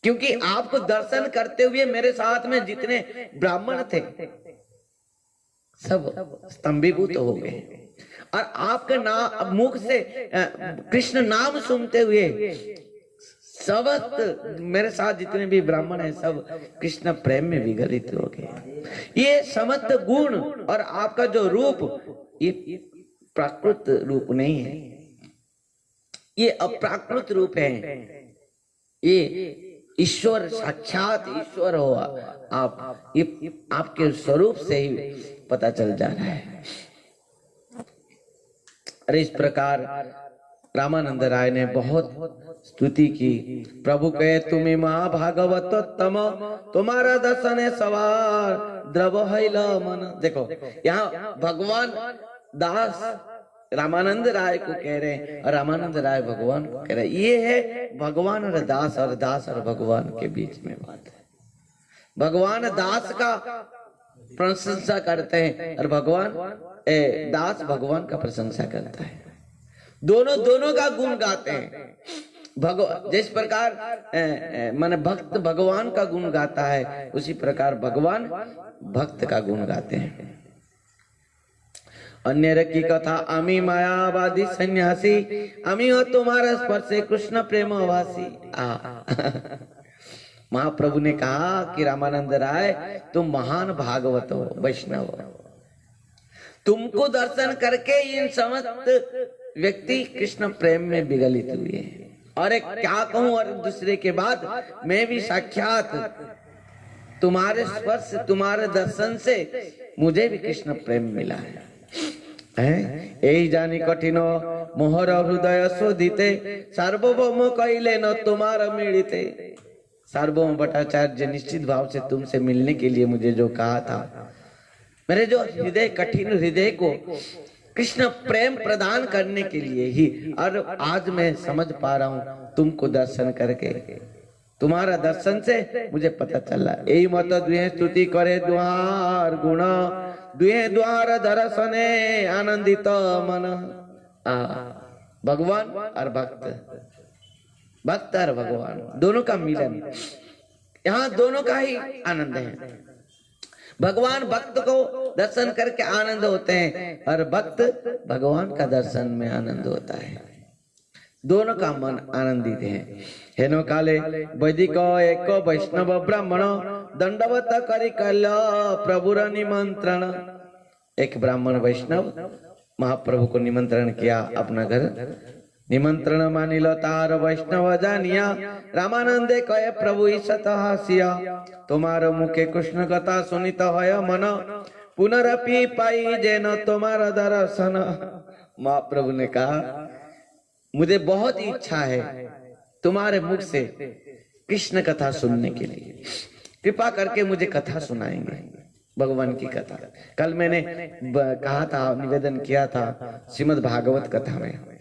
क्योंकि आपको दर्शन करते हुए मेरे साथ में जितने ब्राह्मण थे सब स्तंभीभूत हो गए, और आपके नाम मुख से कृष्ण नाम सुनते हुए सब मेरे साथ जितने भी ब्राह्मण हैं सब कृष्ण प्रेम में विगलित हो गए। ये समस्त गुण और आपका जो रूप ये प्राकृत रूप नहीं है, ये अप्राकृत रूप है। ये ईश्वर साक्षात ईश्वर हो आप, ये आपके स्वरूप से ही पता चल जा रहा है। अरे इस प्रकार रामानंद राय ने बहुत स्तुति की। प्रभु कहे तुम्हें महाभागवतोत्तम, तुम्हारा दर्शन है सवार द्रव हैल मन। देखो यहाँ भगवान दास रामानंद राय को कह रहे हैं और रामानंद राय भगवान को कह रहे हैं। ये है भगवान और दास और भगवान के बीच में बात है। भगवान दास का प्रशंसा करते हैं और भगवान दास भगवान का प्रशंसा करता है। दोनों का गुण गाते हैं। जिस प्रकार माने भक्त भगवान का गुण गाता है, उसी प्रकार भगवान भक्त का गुण गाते हैं। अन्य की कथा अमी मायावादी सन्यासी, अमी हो तुम्हारा स्पर्शे कृष्ण प्रेम वासी। महाप्रभु ने कहा कि रामानंद राय तुम महान भागवत हो, वैष्णव हो, तुमको दर्शन करके इन समस्त व्यक्ति कृष्ण प्रेम में विगलित हुए। और एक क्या कहूं, और दूसरे के बाद मैं भी साक्षात तुम्हारे स्पर्श तुम्हारे दर्शन से मुझे भी कृष्ण प्रेम मिला है। यही जानी कठिन मोहर हृदय शोधिते, सार्वभौम कहले न तुम्हारा मिलते। सार्वभौम भट्टाचार्य निश्चित भाव से तुमसे मिलने के लिए मुझे जो कहा था, मेरे जो हृदय कठिन हृदय को कृष्ण प्रेम प्रदान करने के लिए ही, और आज मैं समझ पा रहा हूँ तुमको दर्शन करके, तुम्हारा दर्शन से मुझे पता चला। यही मत दुहे स्तुति करे द्वार गुण, दुहे द्वार दर्शने आनंदित मन। भगवान और भक्त और भगवान दोनों का मिलन, यहाँ दोनों का ही आनंद है। भगवान भक्त को दर्शन करके आनंद होते हैं और भक्त भगवान का दर्शन में आनंद होता है। दोनों का मन आनंदित है। हेनो काले वैदिक एक वैष्णव ब्राह्मण दंडवत करी कल प्रभुर निमंत्रण। एक ब्राह्मण वैष्णव महाप्रभु को निमंत्रण किया अपना घर। निमंत्रण मानिल तार वैष्णव जानिया, रामानंदे कहे प्रभु ईसत हासिया। तुम्हारो मुखे कृष्ण कथा सुनित होय मन, पुनरपि पाई जेन तुम्हारा दर्शन। महाप्रभु ने कहा मुझे बहुत ही इच्छा है तुम्हारे मुख से कृष्ण कथा सुनने के लिए, कृपा करके मुझे कथा सुनाएंगे भगवान की कथा। कल मैंने कहा था, निवेदन किया था श्रीमद् भागवत कथा में,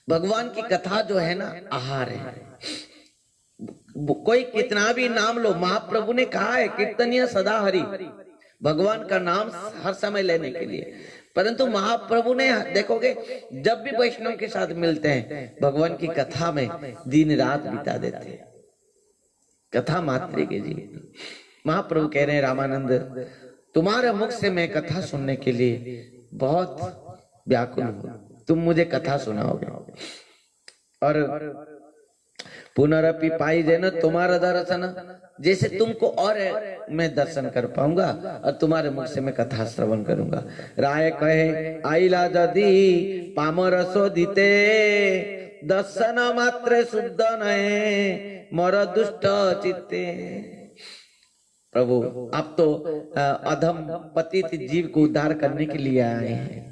भगवान की कथा जो है ना आहार है। कोई कितना भी नाम लो, महाप्रभु ने कहा है कीर्तनीय सदा हरि, भगवान का नाम हर समय लेने के लिए। परंतु महाप्रभु ने देखोगे जब भी वैष्णव के साथ मिलते हैं भगवान की कथा में दिन रात बिता देते हैं, कथा मात्र के जीवन। महाप्रभु कह रहे हैं रामानंद तुम्हारे मुख से मैं कथा सुनने के लिए बहुत व्याकुल हूं, तुम मुझे कथा सुनाओगे। और पुनरपि पाई जेन तुम्हारा दर्शन, जैसे तुमको और मैं दर्शन कर पाऊंगा और तुम्हारे मुख से मैं कथा श्रवण करूंगा। राय कहे आइला यदि पामर शोधिते, दर्शन मात्र शुद्ध नये मर दुष्ट चित्ते। प्रभु आप तो अधम पतित जीव को उद्धार करने के लिए आए हैं,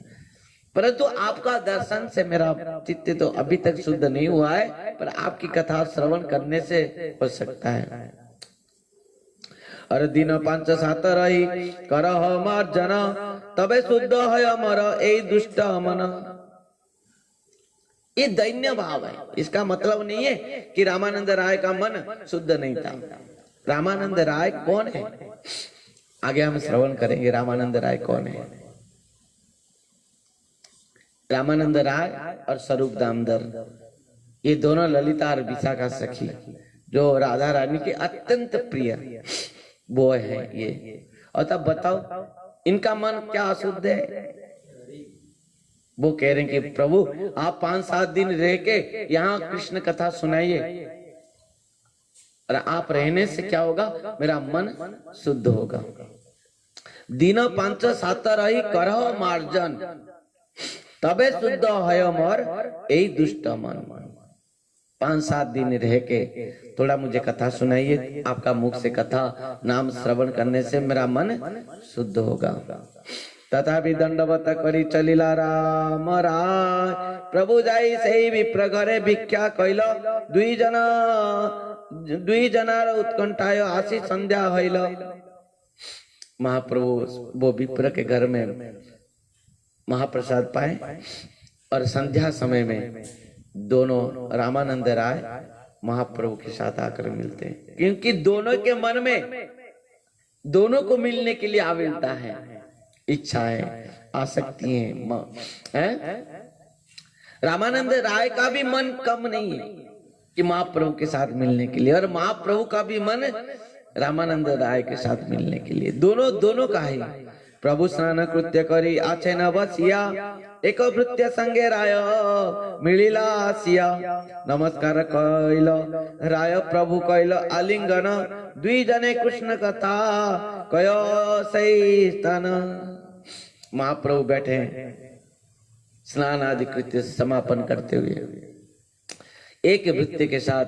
परंतु आपका दर्शन से मेरा चित्त तो अभी तक शुद्ध नहीं हुआ है, पर आपकी कथा श्रवण करने से हो सकता है। अरे दिन 5-7 रही करह मार्जन, तबे शुद्ध है अमर ए दुष्ट मन। ये दैन्य भाव है। इसका मतलब नहीं है कि रामानंद राय का मन शुद्ध नहीं था। रामानंद राय कौन है आगे हम श्रवण करेंगे। रामानंद राय कौन है? रामानंद राय और स्वरूप दामोदर, ये दोनों ललिता और विशाखा सखी जो राधा रानी के अत्यंत प्रिय वो है ये। और तब बताओ इनका मन क्या अशुद्ध है। वो कह रहे हैं कि प्रभु आप 5-7 दिन रह के यहाँ कृष्ण कथा सुनाइए, और आप रहने से क्या होगा, मेरा मन शुद्ध होगा। दिन 5-7 रही करह मार्जन, तबे शुद्ध है मोर यही दुष्ट मन। 5-7 दिन रह के थोड़ा मुझे कथा सुनाइए, आपका मुख से कथा नाम श्रवण करने से मेरा मन शुद्ध होगा। तथापि दंडवत करी चलिला राम राय, प्रभु जाई सही विप्र घरे भिक्षा कइल, दुई जनार उत्कंठाय आशी संध्या हईल। महाप्रभु वो विप्र के घर में महाप्रसाद पाए और संध्या समय में दोनों रामानंद राय महाप्रभु के साथ आकर मिलते हैं, क्योंकि दोनों के मन में दोनों को मिलने के लिए आविलता है, इच्छाएं, आसक्ति है। रामानंद राय का भी मन कम नहीं है कि महाप्रभु के साथ मिलने के लिए, और महाप्रभु का भी मन रामानंद राय के साथ मिलने के लिए, दोनों का है। प्रभु स्नान कृत्य करी आछे न बसिया, एक भृत्य संगे राय मिलिला आसिया। नमस्कार कइल राय प्रभु कइल आलिंगन, दुई जने कृष्ण कथा कयो सही स्थान। महाप्रभु बैठे स्नान आदि कृत्य समापन करते हुए एक भृत्य के साथ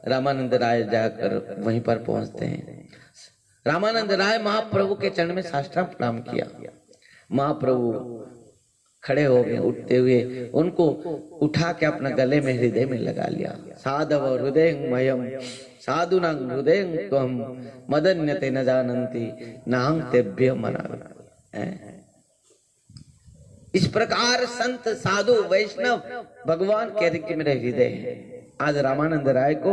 रामानंद राय जाकर वहीं पर पहुंचते हैं। रामानंद राय महाप्रभु के चरण में साष्टांग प्रणाम किया। महाप्रभु खड़े हो गए, उठते हुए उनको उठा के अपना गले में हृदय में लगा लिया। साधव हृदय मयम साधुनां हृदय त्वं मदन्यते न जानन्ति नाहं तेभ्य मना। इस प्रकार संत साधु वैष्णव भगवान के हृदय में हृदय है। आज रामानंद राय को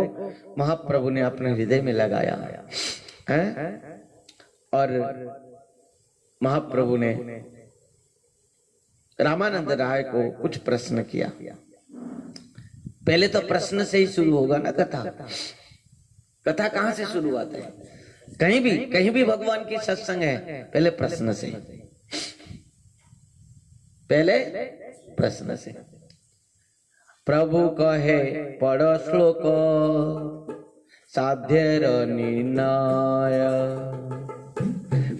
महाप्रभु ने अपने हृदय में लगाया है। और महाप्रभु ने रामानंद राय को कुछ प्रश्न किया। पहले तो प्रश्न से ही शुरू होगा ना कथा। कथा कहां से शुरू होता है? कहीं भी भगवान की सत्संग है, पहले प्रश्न से, पहले प्रश्न से। प्रभु कहे पढ़ श्लोक साध्येर निर्णय,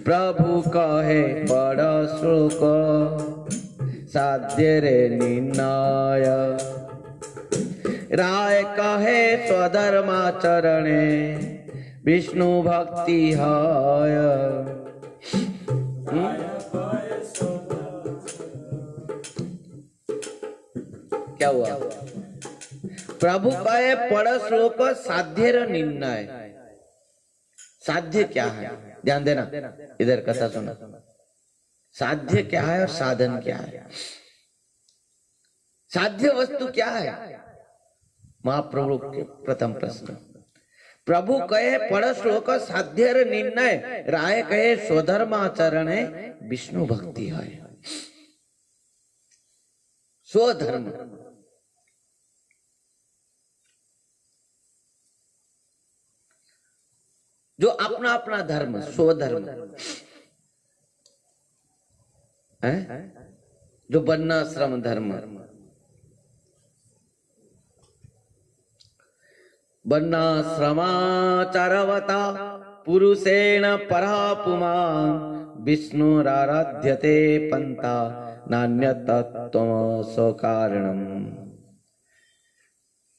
प्रभु कहे पढ़ श्लोक साध्येर निर्णय। राय कहे स्वधर्माचरणे विष्णु भक्ति है। क्या हुआ? प्रभु कहे पढ़ श्लोक साध्येर निर्णय। साध्य क्या है? ध्यान देना, इधर कथा सुना। साध्य क्या है और साधन क्या है? साध्य वस्तु क्या है? महाप्रभु के प्रथम प्रश्न। प्रभु कहे पढ़ श्लोक साध्येर निर्णय, राय कहे स्वधर्माचरण विष्णु भक्ति है। स्वधर्म, जो अपना अपना धर्म, स्वधर्म है, जो वर्णाश्रम धर्म, वर्णाश्रमाचारवता पुरुषेण परः पुमान् विष्णुराराध्यते पंथा नान्यतत्त्वं स्वकारणम्।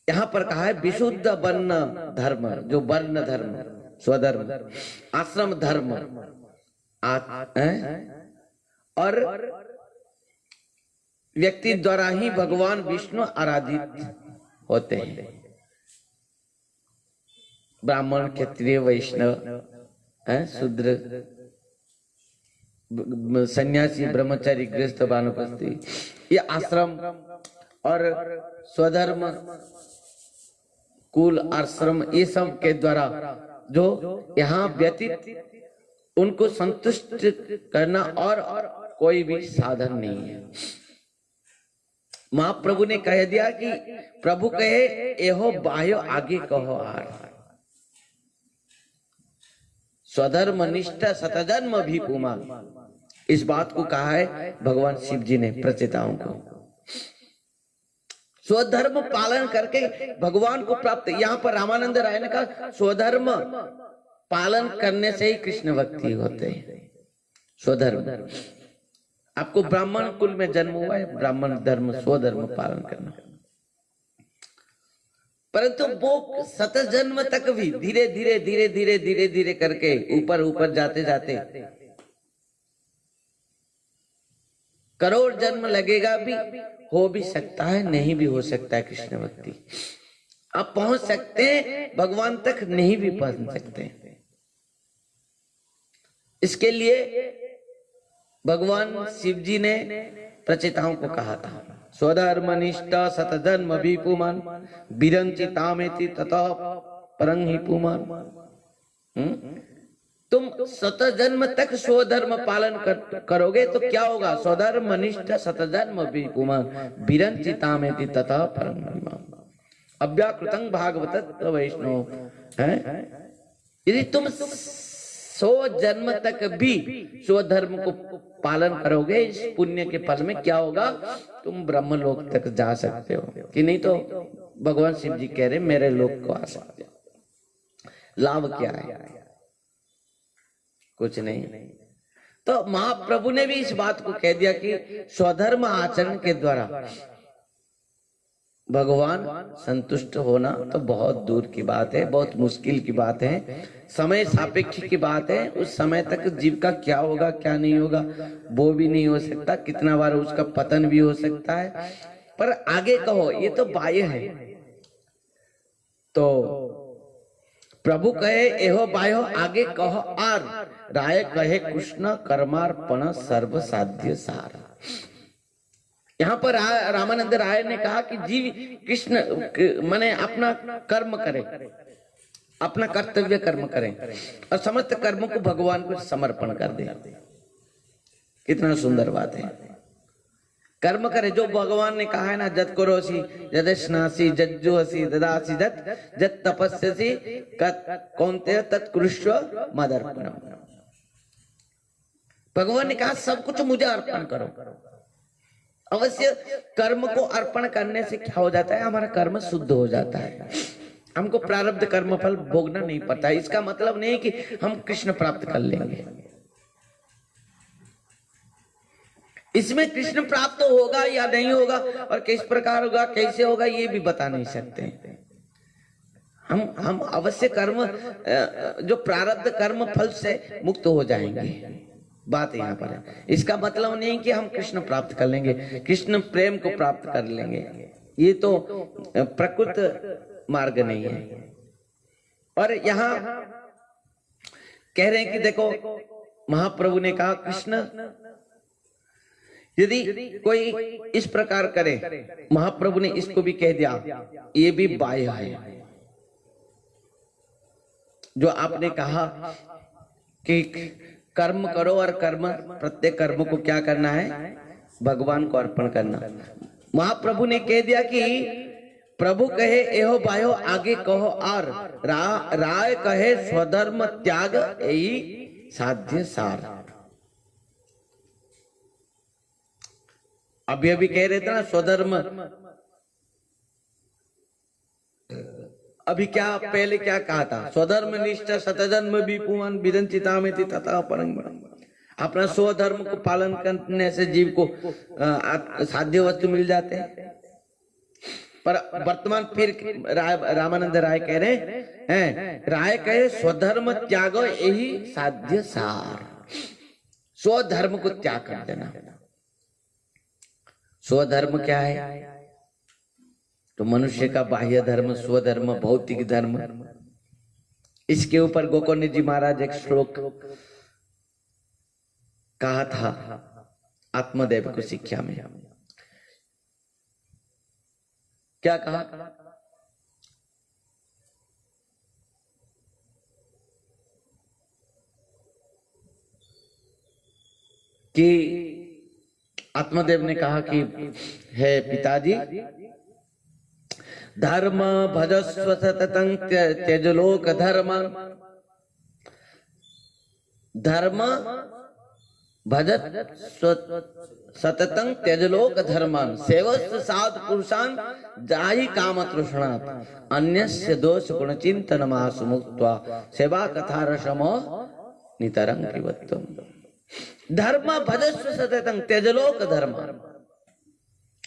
यहाँ पर कहा है विशुद्ध वर्ण धर्म, जो वर्ण धर्म, स्वधर्म, आश्रम धर्म और व्यक्ति द्वारा ही भगवान विष्णु आराधित होते हैं। ब्राह्मण, क्षत्रिय, वैष्णव, शूद्र, सन्यासी, ब्रह्मचारी, गृहस्थ, वानप्रस्थी, ये आश्रम और स्वधर्म, कुल, आश्रम, ये सब के द्वारा जो यहाँ व्यतीत उनको संतुष्ट करना और कोई भी साधन नहीं है। महाप्रभु ने कह दिया कि प्रभु कहे एहो बाह्य आगे कहो आर। स्वधर्म निष्ठा शतजन्म भी पुमान। इस बात को कहा है भगवान शिव जी ने प्रचेताओं को। स्वधर्म पालन करके भगवान को प्राप्त। यहाँ पर रामानंद राय ने कहा स्वधर्म पालन करने से ही कृष्ण भक्ति होते हैं। स्वधर्म, आपको ब्राह्मण कुल में जन्म हुआ है, ब्राह्मण धर्म स्वधर्म पालन करना। परंतु वो सत जन्म तक भी धीरे धीरे धीरे धीरे धीरे धीरे करके ऊपर ऊपर जाते जाते करोड़ जन्म लगेगा, भी हो भी सकता है, नहीं भी हो सकता है। कृष्ण भक्ति आप पहुंच सकते हैं, भगवान तक नहीं भी पहुंच सकते। इसके लिए भगवान शिव जी ने प्रचेताओं को कहा था स्वधर्म निष्ठा शतजन्म भी पुमान बिरंचि तामेति ततः परं ही पुमान। तुम शतजन्म तक स्वधर्म पालन करोगे तो क्या होगा? स्वधर्म निष्ठा शतजन्म भी पुमान बिरंचि तामेति ततः परं ही पुमान। अव्याकृतं भागवत वैष्णव है। यदि तुम 100 जन्म तक भी स्वधर्म को पालन करोगे, इस पुण्य के फल में क्या होगा? तुम ब्रह्मलोक तक जा सकते हो, कि नहीं तो भगवान शिव जी कह रहे मेरे लोक को आ सकते हो। लाभ क्या है? कुछ नहीं। तो महाप्रभु ने भी इस बात को कह दिया कि स्वधर्म आचरण के द्वारा भगवान संतुष्ट होना तो बहुत दूर की बात है, बहुत मुश्किल की बात है, समय सापेक्ष की बात है। उस समय तक जीव का क्या होगा क्या नहीं होगा वो भी नहीं हो सकता, कितना बार उसका पतन भी हो सकता है। पर आगे कहो, ये तो बाह्य है। तो प्रभु कहे एहो बाह्य, आगे कहो आर राय कहे कृष्ण कर्मार्पण सर्व साध्य सार। यहाँ पर रामानंद राय ने कहा कि जीव कृष्ण माने अपना कर्म करे, अपना कर्तव्य कर्म करें और समस्त कर्म को भगवान को समर्पण कर दे। कितना सुंदर बात है। कर्म करे जो भगवान ने कहा है ना, जत करोसी जदस्नासी जज्जुहसी ददासी जत तपस्यसी कौन्तेय तत्कुरुष्व मदर्पणम। भगवान ने कहा सब कुछ मुझे अर्पण करो। अवश्य कर्म को अर्पण करने से क्या हो जाता है? हमारा कर्म शुद्ध हो जाता है, हमको प्रारब्ध कर्म फल भोगना नहीं पड़ता। इसका मतलब नहीं कि हम कृष्ण प्राप्त कर लेंगे। इसमें कृष्ण प्राप्त होगा या नहीं होगा और किस प्रकार होगा कैसे होगा ये भी बता नहीं सकते। हम अवश्य कर्म जो प्रारब्ध कर्म फल से मुक्त हो जाएंगे, बात यहाँ पर है। इसका मतलब नहीं कि हम कृष्ण प्राप्त कर लेंगे, कृष्ण प्रेम को प्राप्त कर लेंगे, ये तो प्रकृत मार्ग नहीं है। और यहाँ कह रहे हैं कि देखो महाप्रभु ने कहा कृष्ण यदि कोई इस प्रकार करे, महाप्रभु ने इसको भी कह दिया ये भी बाह्य है। जो आपने कहा कि कर्म करो और कर्म प्रत्येक कर्म को क्या करना है? भगवान को अर्पण करना। महाप्रभु ने कह दिया कि प्रभु कहे एहो बायो, आगे कहो और राय कहे स्वधर्म त्याग यही साध्य सार। अभी कह रहे थे ना स्वधर्म, अभी क्या पहले क्या कहा था? स्वधर्म निष्ठा शतजन्म भी पुमान विदंचिता में तथा परं। अपना स्वधर्म को पालन करने से जीव को साध्य वस्तु मिल जाते हैं। पर वर्तमान फिर रामानंद राय कह रहे हैं, राय कहे स्वधर्म त्याग यही साध्य सार। स्वधर्म को त्याग कर देना। स्वधर्म क्या है? तो मनुष्य का बाह्य धर्म, स्वधर्म, भौतिक धर्म। इसके ऊपर गोकर्ण जी महाराज एक श्लोक कहा था आत्मदेव को शिक्षा में। क्या कहा? कि आत्मदेव ने कहा कि हे पिताजी, धर्म भजस्व सततं त्यज लोक धर्म धर्म भजत सततं त्यजलोक धर्मान सेवस्व साधु पुरुषान जाहि काम तृष्णात् अन्यस्य दोष गुण चिंतन मासु मुक्त्वा सेवा कथा रसमो नितरं पिबत्वम्। धर्म भजस्व सततं त्यजलोक धर्मान,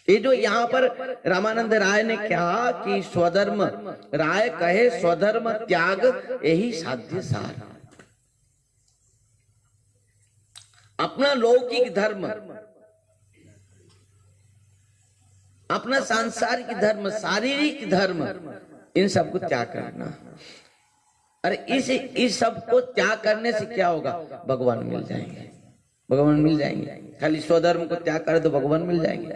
ये जो यहाँ पर रामानंद राय ने कहा कि स्वधर्म, राय कहे स्वधर्म त्याग यही साध्य सार। अपना लौकिक धर्म, अपना सांसारिक धर्म, शारीरिक धर्म, इन सबको त्याग करना। अरे इस सब को त्याग करने से क्या होगा? भगवान मिल जाएंगे, भगवान मिल जाएंगे। खाली स्वधर्म को त्याग करे तो भगवान मिल जाएंगे,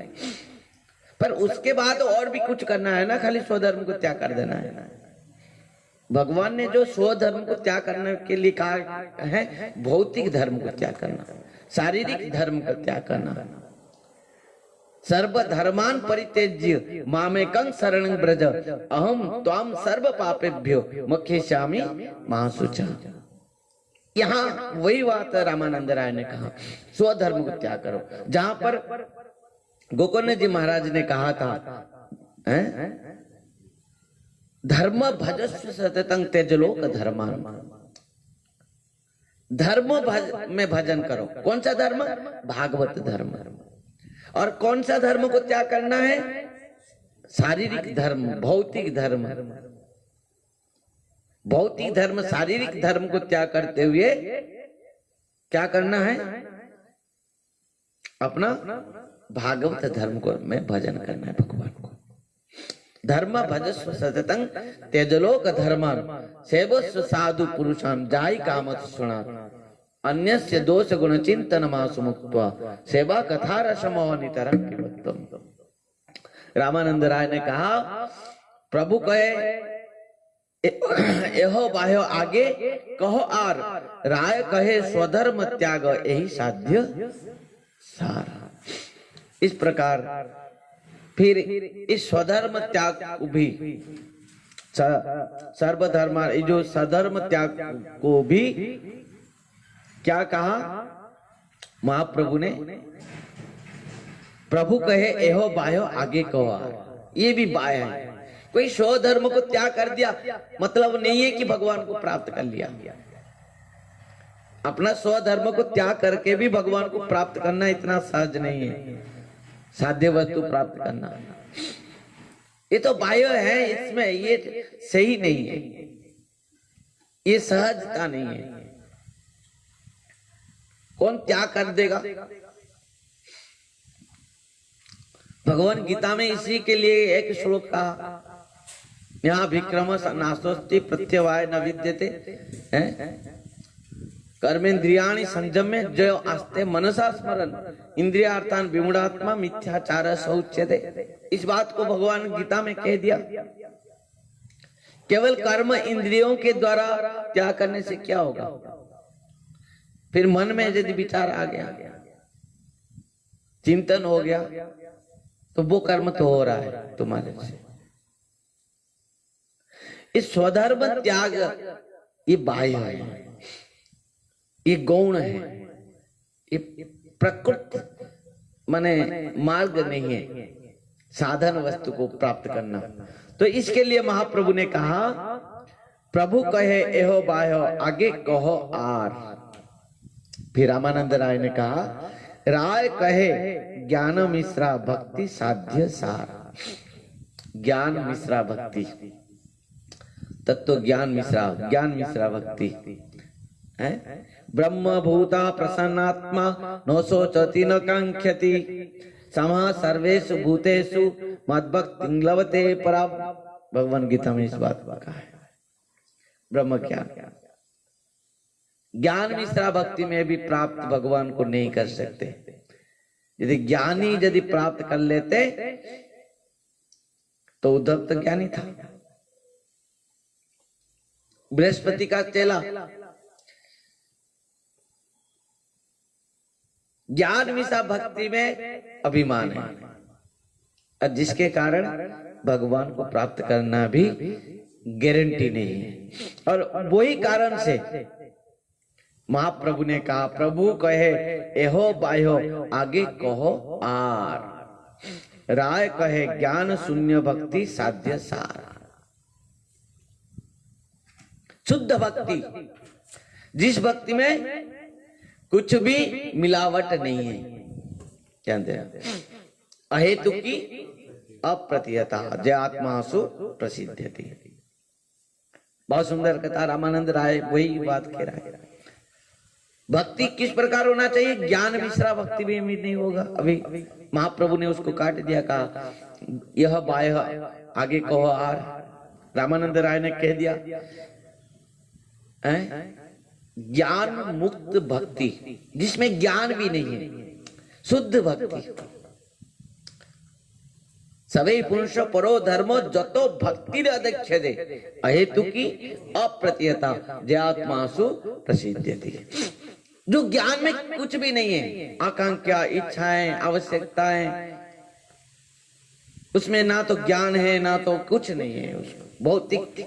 पर उसके बाद और भी कुछ करना है ना, खाली स्वधर्म को त्याग कर देना है। भगवान ने जो स्वधर्म को त्याग करने के लिए कहा है, भौतिक धर्म को त्याग करना, शारीरिक धर्म को त्याग करना। सर्वधर्मान परित्यज्य मामेकं शरणं व्रज अहम त्वां सर्व पापेभ्यो मोक्षयिष्यामि मा शुचः। यहाँ वही बात रामानंद राय ने कहा, स्वधर्म को त्याग करो। जहां पर गोकर्ण जी महाराज ने कहा था, धर्म भजस्व सततं त्यजलोक धर्मान, धर्म में भजन करो। कौन सा धर्म? भागवत धर्म। और कौन सा धर्म को त्याग करना है? शारीरिक धर्म, भौतिक धर्म। भौतिक धर्म, शारीरिक धर्म को त्याग करते हुए क्या करना है? अपना भागवत धर्म को में भजन करना है भगवान को। धर्म भजस्व सततं त्यजलोक धर्मान सेवस्व साधु पुरुषान जाहि काम तृष्णात् अन्यस्य दोष गुण चिंतन मासु मुक्त्वा सेवा कथा रसमो नितरं पिबत्वम्। रामानंद राय ने कहा, प्रभु कहे एहो बाह्यो आगे कहो आर, राय कहे स्वधर्म त्याग यही साध्य सार। इस प्रकार फिर इस स्वधर्म त्याग को भी, सर्वधर्म, जो सधर्म त्याग को भी क्या कहा महाप्रभु ने? प्रभु कहे एहो बाह्यो आगे कहो आर। ये भी बाह्य है। कोई स्वधर्म को त्याग कर दिया मतलब नहीं है कि भगवान को प्राप्त कर लिया। अपना स्वधर्म को त्याग करके भी भगवान को प्राप्त करना इतना सहज नहीं है। साध्य वस्तु प्राप्त करना ये तो बाह्य है, इसमें ये सही नहीं है, ये सहजता नहीं है। कौन त्याग कर देगा? भगवान गीता में इसी के लिए एक श्लोक कहा, यहाँ विक्रम नास्ति प्रत्यवाय न विद्यते कर्मेन्द्रियाणि संयम्य जयो आस्ते मनसा स्मरण इंद्रियार्थान विमूढ़ात्मा मिथ्याचार सौच्यते। इस बात को भगवान गीता में कह दिया। केवल कर्म इंद्रियों के द्वारा त्याग करने से क्या होगा? फिर मन में यदि विचार आ गया, चिंतन हो गया, तो वो कर्म तो हो रहा है तुम्हारे से। इस स्वधर्म त्याग ये बाह्य है, ये गौण है, ये प्रकृति माने मार्ग नहीं है साधन वस्तु को प्राप्त करना। तो इसके लिए महाप्रभु ने कहा, प्रभु कहे एहो बाह्यो आगे कहो आर। फिर रामानंद राय ने कहा, राय कहे ज्ञान मिश्रा भक्ति साध्य सार। ज्ञान मिश्रा भक्ति, तत्व ज्ञान मिश्रा, ज्ञान मिश्रा भक्ति है। ब्रह्म भूता प्रसन्नात्मा नो शोचति न कांक्षति समः सर्वेषु भूतेषु मद्भक्तिं लभते परा। भगवान गीता में इस बात का है। ब्रह्म ज्ञान, ज्ञान मिश्रा भक्ति में भी प्राप्त भगवान को नहीं कर सकते। यदि ज्ञानी यदि प्राप्त कर लेते तो उद्धव तो ज्ञानी था, बृहस्पति का चेला। ज्ञान मिश्रा भक्ति में अभिमान है, और जिसके कारण भगवान को प्राप्त करना भी गारंटी नहीं है। और वही कारण से महाप्रभु ने कहा, प्रभु कहे एहो बाह्यो आगे कहो आर, राय कहे ज्ञान शून्य भक्ति साध्य सार। शुद्ध भक्ति, जिस भक्ति में कुछ भी मिलावट नहीं है, जानते हैं, अहेतु की अप्रतिहता जय आत्मासु प्रसिद्धति। बहुत सुंदर कथा, रामानंद राय वही बात कह रहा है। भक्ति किस प्रकार होना चाहिए? ज्ञान विश्रा भक्ति भी उम्मीद नहीं होगा। अभी महाप्रभु ने उसको काट दिया, कहा यह बाह्य आगे कहो आर। रामानंद राय ने कह दिया ज्ञान मुक्त भक्ति, जिसमें ज्ञान भी नहीं है, शुद्ध भक्ति। सभी पुरुष परो धर्मो जतो भक्ति अध्यक्षते अहेतु की अप्रतिहता जयात्मासु प्रसिद्धति। जो ज्ञान में कुछ भी नहीं है, आकांक्षा, इच्छाएं, आवश्यकताएं, उसमें ना तो ज्ञान है ना तो कुछ नहीं है। उसको भौतिक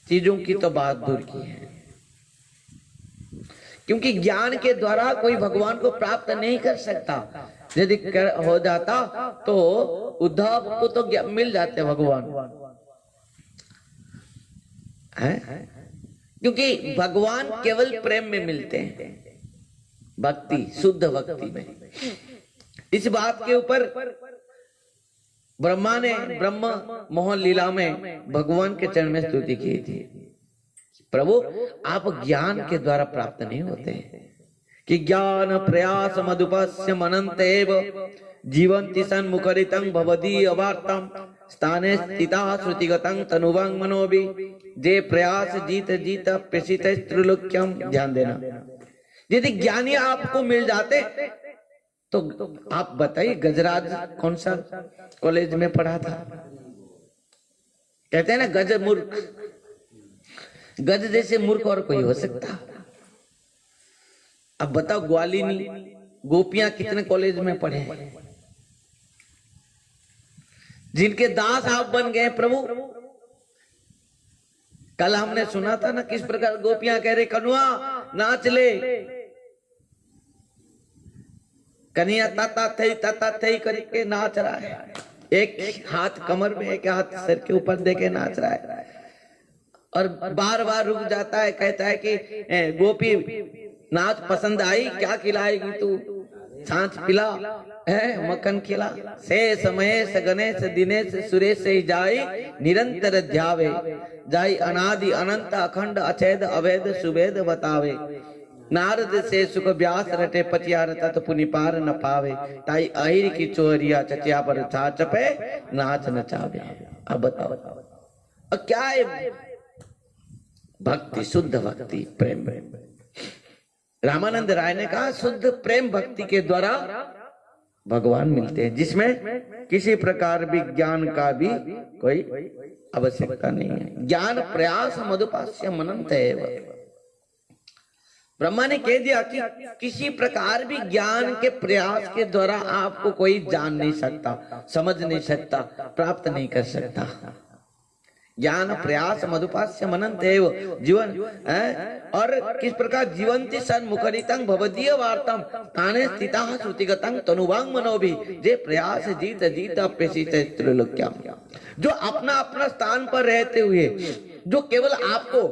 चीजों की तो बात दूर की है, क्योंकि ज्ञान के द्वारा कोई भगवान को प्राप्त नहीं कर सकता। यदि हो जाता तो उद्धव को तो मिल जाते भगवान है, क्योंकि भगवान केवल प्रेम में मिलते हैं, भक्ति, शुद्ध भक्ति में। इस बात के ऊपर ब्रह्मा ने ब्रह्म मोहन लीला में भगवान के चरण में स्तुति की थी, प्रभु आप ज्ञान के द्वारा प्राप्त नहीं होते कि ज्ञान प्रयास मधुपस्य मनंत एव जीवंति सन्मुखरितं भवदीय वार्तम स्थाने स्थिता श्रुतिगतं तनुवं मनोभि जे प्रयास जीत जीत प्रसित त्रिलोक्यम। ध्यान देना, यदि ज्ञानी आपको मिल जाते तो आप बताइए गजराज कौन सा कॉलेज में पढ़ा था? कहते हैं ना गज मूर्ख, गज जैसे मूर्ख और कोई हो सकता? अब बताओ ग्वालिनी गोपियां कितने कॉलेज में पढ़े हैं, जिनके दास आप बन गए प्रभु। कल हमने सुना था ना किस प्रकार गोपियां कह रही कनुआ नाच ले, कन्हैया ताता थे करके नाच रहा है, एक हाथ कमर में एक हाथ सर के ऊपर देके नाच रहा है, और बार बार रुक जाता है, कहता है कि गोपी नाच पसंद आई, क्या खिलाएगी तू? छाछ पिला है, मक्खन खिला। शेष महेश गणेश दिनेश सुरेश से जाई निरंतर ध्यावे, जाई अनादि अनंत अखंड अछेद अवैध सुवेद बतावे। नारद से सुख व्यास रटे पचियार तत् पुनि पार न पावे, ताई अहिर की चोरिया चचिया पर छाछ पे नाच नचावे। अब बताओ अब क्या है भक्ति? शुद्ध भक्ति, प्रेम। रामानंद राय ने कहा शुद्ध प्रेम भक्ति के द्वारा भगवान मिलते हैं, जिसमें किसी प्रकार भी ज्ञान का भी कोई आवश्यकता नहीं है। ज्ञान प्रयास मधुपास्य मनंत है। ब्रह्मा ने कह दिया कि किसी प्रकार भी ज्ञान के प्रयास के द्वारा आपको कोई जान नहीं सकता, समझ नहीं सकता, प्राप्त नहीं कर सकता। ज्ञान प्रयास मधुपास्य मनंत एव जीवन और किस प्रकार जीवंति सन्मुखरितं भवदीय वार्तम ताने स्थिताः श्रुतिगतं तनुवांग मनोभि जे प्रयास जीत जीत प्रसित त्रिलोक्यम। जो अपना अपना स्थान पर रहते हुए जो केवल आपको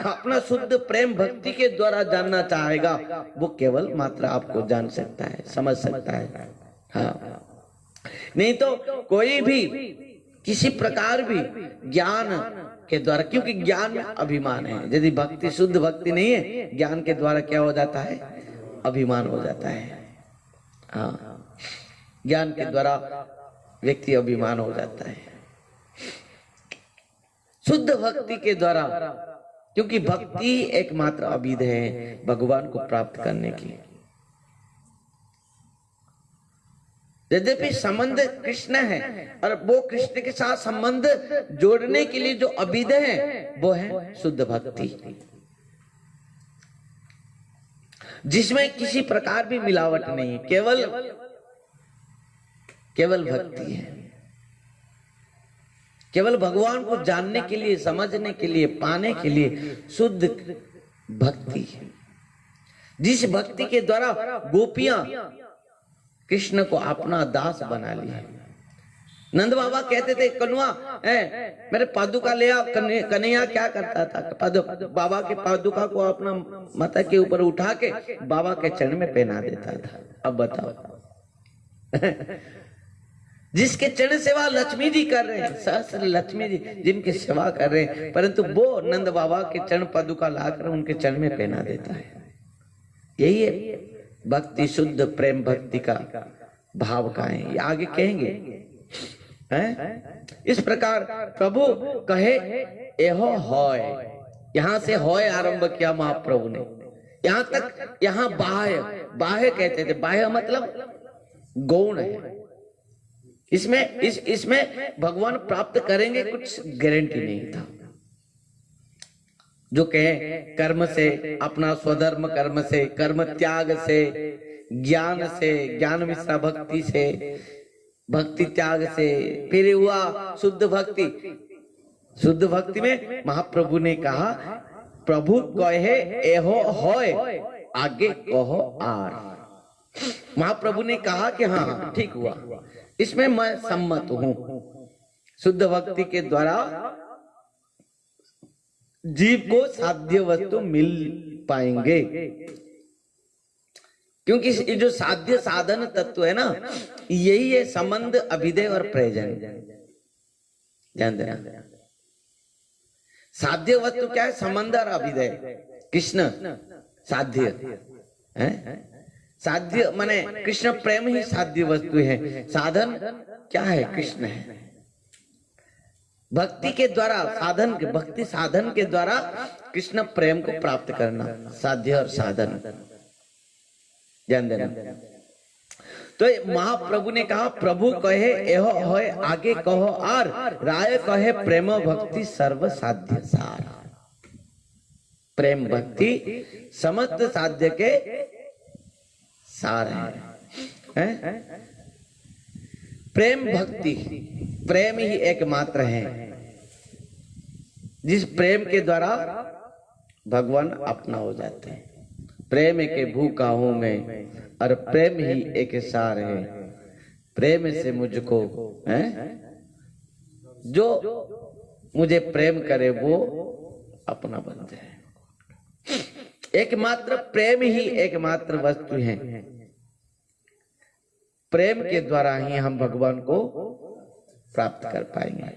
अपना शुद्ध प्रेम भक्ति के द्वारा जानना चाहेगा, वो केवल मात्र आपको जान सकता है, समझ सकता है। हाँ, नहीं तो कोई भी किसी प्रकार भी ज्ञान के द्वारा, क्योंकि ज्ञान में अभिमान है। यदि भक्ति शुद्ध भक्ति नहीं है, ज्ञान के द्वारा क्या हो जाता है? अभिमान हो जाता है। हाँ, ज्ञान के द्वारा व्यक्ति अभिमान हो जाता है। शुद्ध भक्ति के द्वारा, क्योंकि भक्ति एकमात्र अभिध है भगवान को प्राप्त करने की। यद्यपि संबंध कृष्ण है, और वो कृष्ण के साथ संबंध जोड़ने के लिए जो अभिध है वो है शुद्ध भक्ति, जिसमें किसी प्रकार भी मिलावट नहीं, केवल भक्ति है। केवल भगवान को जानने के लिए, समझने के लिए, पाने के लिए शुद्ध भक्ति है। जिस भक्ति के द्वारा गोपियां कृष्ण को अपना दास बना लिया। नंद बाबा कहते थे कन्हैया मेरे पादुका ले आ। कन्हैया क्या करता था, बाबा के पादुका को अपना माथा के ऊपर उठा के बाबा के चरण में पहना देता था। अब बताओ जिसके चरण सेवा लक्ष्मी जी कर रहे हैं, सहस्र लक्ष्मी जी जिनकी सेवा कर रहे हैं, परंतु वो नंद बाबा के चरण पादुका लाकर उनके चरण में पहना देता है। यही है भक्ति, शुद्ध प्रेम भक्ति का भाव का है। ये आगे कहेंगे हैं? इस प्रकार प्रभु कहे एहो होय, यहां से होय आरंभ किया महाप्रभु ने। यहां तक, यहां बाह्य, बाह्य कहते थे। बाह्य मतलब गौण है। इसमें भगवान प्राप्त करेंगे कुछ गारंटी नहीं था। जो कहे कर्म से, अपना स्वधर्म कर्म से, कर्म त्याग से, ज्ञान से, ज्ञान मिश्रा भक्ति से, भक्ति त्याग से, फिर हुआ शुद्ध भक्ति। शुद्ध भक्ति में महाप्रभु ने कहा प्रभु कहे एहो होय, आगे कहो आर। महाप्रभु ने कहा कि हाँ ठीक हुआ, इसमें मैं सम्मत हूं। शुद्ध भक्ति के द्वारा जीव को साध्य वस्तु मिल पाएंगे, क्योंकि ये जो साध्य साधन तत्व है ना, यही है संबंध, अभिधेय और प्रयोजन। ध्यान देना, साध्य वस्तु क्या है? संबंध और अभिधेय। कृष्ण साध्य है, साध्य माने कृष्ण प्रेम ही साध्य वस्तु है। साधन क्या है? कृष्ण है। भक्ति के द्वारा साधन, भक्ति साधन के द्वारा कृष्ण प्रेम को प्राप्त करना, साध्य और साधन। ध्यान देना। तो महाप्रभु ने कहा प्रभु कहे एहो होय, आगे कहो आर, राय कहे प्रेम भक्ति सर्व साध्य सार। प्रेम भक्ति समस्त साध्य के सार है। प्रेम भक्ति, प्रेम ही एकमात्र है जिस प्रेम के द्वारा भगवान अपना हो जाते हैं। प्रेम के भूखा हूं मैं, और प्रेम ही एक सार है। प्रेम से मुझको है, जो मुझे प्रेम करे वो अपना बनते हैं। एकमात्र प्रेम ही एकमात्र वस्तु है। प्रेम के द्वारा ही हम भगवान को प्राप्त कर पाएंगे।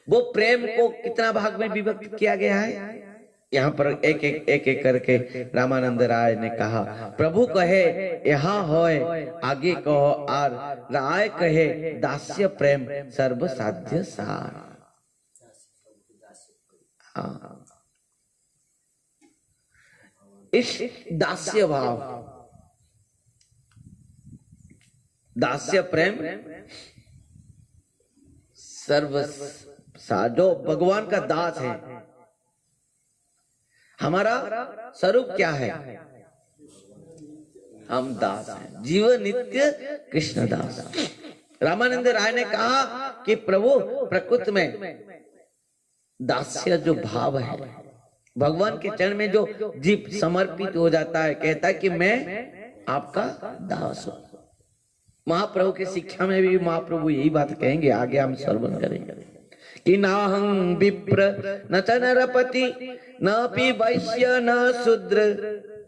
वो प्रेम को कितना भाग में विभक्त किया गया है? यहाँ पर एक एक करके रामानंद राय ने कहा प्रभु कहे यहाँ होय, आगे कहो आर, राय कहे दास्य प्रेम सर्व साध्य सार। हाँ, इस दास्य भाव, दास्य प्रेम सर्व जो भगवान का दास है। हमारा स्वरूप क्या है? हम दास हैं, जीवन नित्य कृष्ण दास। रामानंद राय ने कहा कि प्रभु प्रकृति में दास्य जो भाव है, भगवान के चरण में जो जीव समर्पित हो जाता है, कहता है कि मैं आपका दास हूं। महाप्रभु की शिक्षा में भी महाप्रभु यही बात कहेंगे, आगे हम श्रवण करेंगे कि नाहं विप्र न च नरपति न पि वैश्य न शूद्र,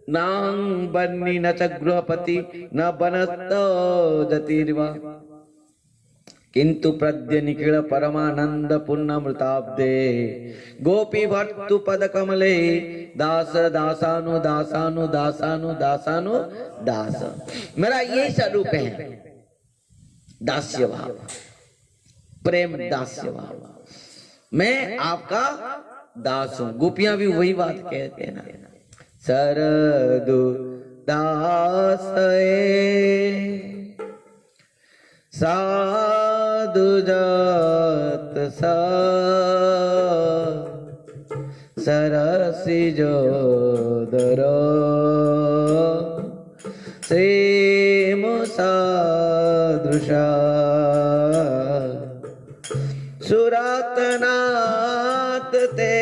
नाहं बन्नी न च गृहपति न बनस्तोजतिर्वा, किंतु प्रद्य निखिल परमानंद पुण्यमृताब्दे गोपी भर्तु पद कमले दास दासानु दासानु दासानु दासानु दास। मेरा यही स्वरूप है, दास्य भाव, प्रेम दास्य भाव। मैं आपका दास हूं। गोपियां भी वही बात कहते हैं ना, सरदु दास साधु जात सा, सरसी जोदर सेम सादृशा, सुरातनाथ ते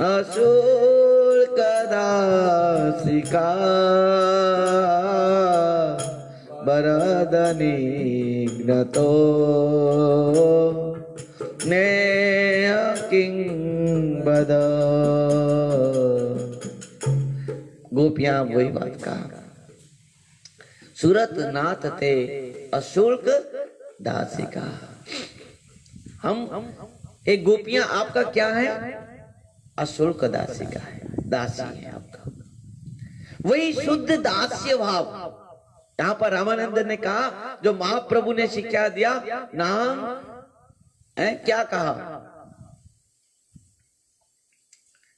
अशुल्क दासिका वरदनिघ्नतो नेह किं वद। गोपियां वही बात कहा, सूरत नाथ ते अशुल्क दासिका। हम एक गोपियां आपका क्या है? अशुल्क दासिका है, दासी है आपका। वही शुद्ध दास्य भाव यहाँ पर रामानंद ने कहा, जो महाप्रभु ने शिक्षा दिया, नाम क्या कहा?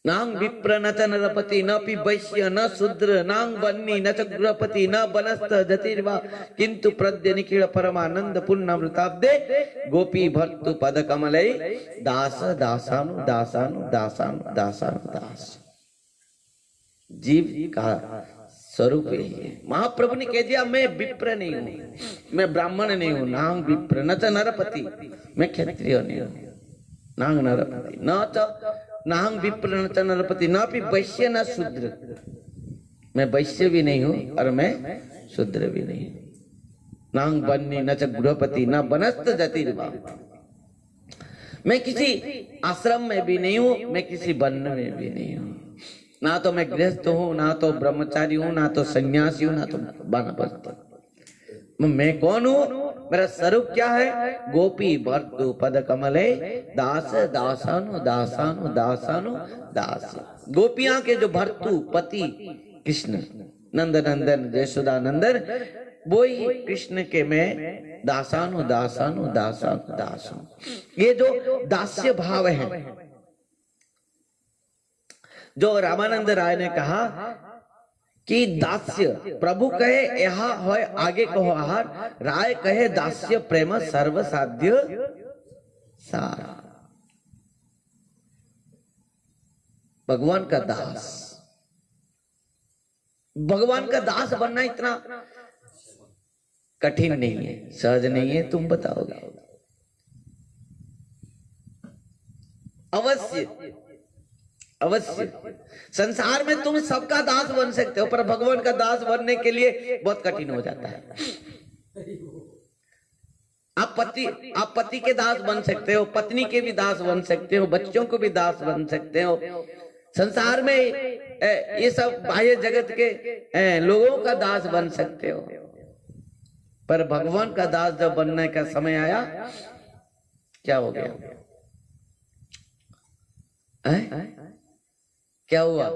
नांग विप्र न च नरपति न पि वैश्य न शूद्र नांग बन्नी न च गृहपति न बनस्त जतिर्वा किंतु प्रद्य निखिल परमानंद पुण्यमृताब्दे गोपी भर्तु पद कमले दास दासानु दासानु दासानु दासानु दास। जीव का स्वरूप यही है। महाप्रभु ने कह दिया, मैं विप्र नहीं हूं, मैं ब्राह्मण नहीं हूं, नांग विप्र न च नरपति, मैं क्षत्रिय नहीं हूं, नांग नरपति न च नांग विप्र न च नरपति न भी वैश्य न शूद्र, मैं वैश्य भी नहीं हूं और मैं शूद्र भी नहीं हूं। नांग बन्नी न च गृहपति न बनस्त जतिर्वा, मैं किसी आश्रम में भी नहीं हूं, मैं किसी वन में भी नहीं हूं, ना तो मैं गृहस्थ हूं, ना तो ब्रह्मचारी हूं, ना तो सन्यासी हूं, ना तो वानप्रस्थ। मैं कौन हूं? मेरा स्वरूप क्या है? गोपी भर्तु पद कमले दास दासानु दासानु दासानु दास। गोपियां के जो भर्तु पति कृष्ण नंद नंदन जयसुदा नंदन, वो ही कृष्ण के मैं दासानु दासानु दासानु दासु। ये जो दास्य भाव है, जो रामानंद राय ने कहा कि दास्य प्रभु कहे यहाँ है आगे कहो आहार, राय कहे दास्य प्रेम सर्व साध्य सारा। भगवान का दास, भगवान का दास बनना इतना कठिन नहीं है, सहज नहीं है, तुम बताओगे। अवश्य अवश्य संसार में तुम सबका दास बन सकते हो, पर भगवान का दास बनने के लिए बहुत कठिन हो जाता है। आप पति के दास बन सकते हो, पत्नी के भी दास बन सकते हो, बच्चों को भी दास बन सकते हो। संसार में ये सब बाह्य जगत के लोगों का दास बन सकते हो, पर भगवान का दास जब बनने का समय आया, क्या हो गया? क्या हुआ?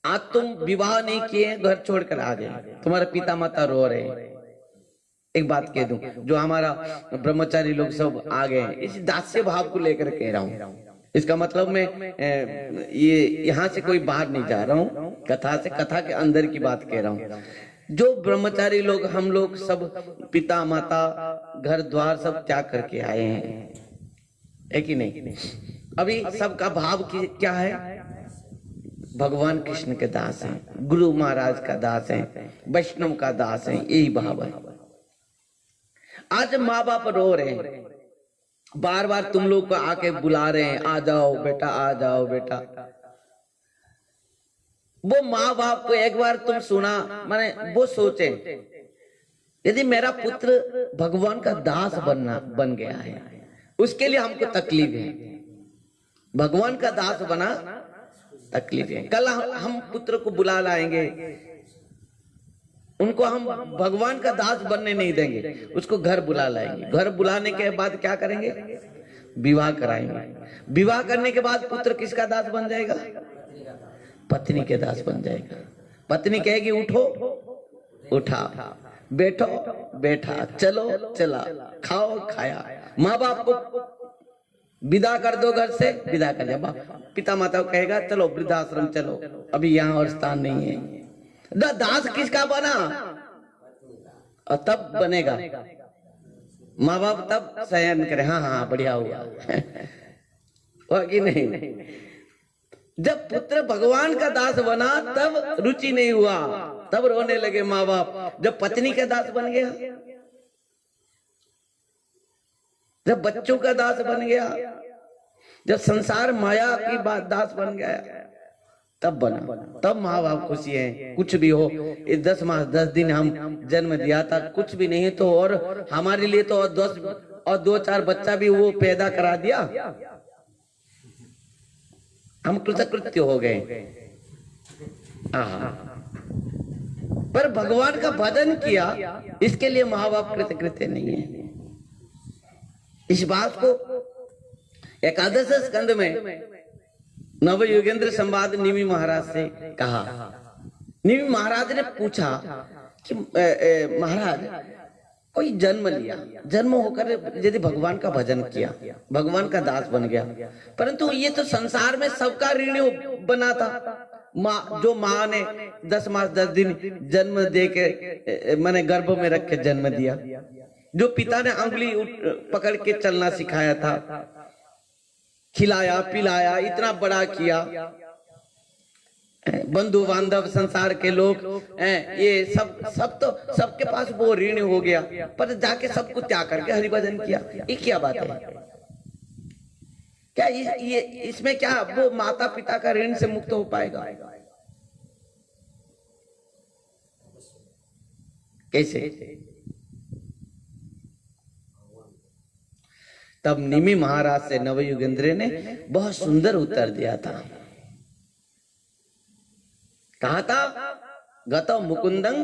आज तुम विवाह नहीं किए, घर छोड़कर आ गए, तुम्हारे पिता माता रो रहे हैं। एक बात कह दूं, जो हमारा ब्रह्मचारी लोग सब आ गए, इस दास्य भाव को लेकर कह रहा हूं। इसका मतलब मैं ये यहाँ से कोई बाहर नहीं जा रहा हूँ, कथा से, कथा के अंदर की बात कह रहा हूँ। जो ब्रह्मचारी लोग, हम लोग सब पिता माता घर द्वार सब त्याग करके आए हैं, है कि नहीं? अभी सबका भाव क्या है? भगवान कृष्ण के दास हैं, गुरु महाराज का दास हैं, वैष्णव का दास हैं, यही भाव है। आज माँ बाप रो रहे हैं, बार बार तुम लोग को आके बुला रहे हैं, आ जाओ बेटा, आ जाओ बेटा। वो माँ बाप को एक बार तुम सुना, माने वो सोचे, यदि मेरा पुत्र भगवान का दास बन गया है, उसके लिए हमको तकलीफ है। भगवान का दास बना, तकलीफ है। कल हम पुत्र को बुला लाएंगे, उनको हम भगवान का दास बनने नहीं देंगे, उसको घर बुला लाएंगे। घर बुलाने के बाद क्या करेंगे? विवाह कराएंगे। विवाह करने के बाद पुत्र किसका दास बन जाएगा? पत्नी के दास बन जाएगा। पत्नी कहेगी उठो, उठा, बैठो, बैठा, चलो, चला, खाओ, खाया। माँ बाप को विदा कर दो घर से, विदा कर दिया। पिता माता को कहेगा चलो वृद्धाश्रम चलो, अभी यहाँ और स्थान नहीं है। दास किसका बना? और तब बनेगा माँ बाप, तब सहन करे, हाँ हाँ बढ़िया हुआ कि नहीं? जब पुत्र भगवान का दास बना तब रुचि नहीं हुआ, तब रोने लगे माँ बाप। जब पत्नी का दास बन गया, जब बच्चों का दास बन गया, जब संसार माया की बात दास बन गया तब बना, तब माँ बाप खुशी है। कुछ भी हो, इस 10 मास 10 दिन हम जन्म दिया था, कुछ भी नहीं तो और हमारे लिए तो 10 और 2-4 बच्चा भी वो पैदा करा दिया, हम कृतकृत्य हो गए। पर भगवान का भजन किया, इसके लिए माँ बाप कृतकृत्य नहीं है। इस बात को एकादश स्कंद में नव युगेंद्र संवाद निमि महाराज से कहा। निमि महाराज ने पूछा कि महाराज कोई जन्म लिया, जन्म होकर यदि भगवान का भजन किया, भगवान का दास बन गया, परंतु ये तो संसार में सबका ऋणी बना था। माँ, जो माँ ने 10 मास 10 दिन जन्म दे के मैंने गर्भ में रख के जन्म दिया, जो पिता ने अंगुली पकड़ के चलना सिखाया था, खिलाया पिलाया, इतना बड़ा किया, बंधु बांधव संसार के लोग ये सब तो सबके पास वो ऋण हो गया, पर जाके सबको त्याग करके हरिभजन किया, ये क्या बात है? क्या ये इसमें क्या वो माता पिता का ऋण से मुक्त हो पाएगा? कैसे? तब निमि महाराज से नवयुगेंद्र ने बहुत सुंदर उत्तर दिया था। कहा था, गतौ मुकुंदं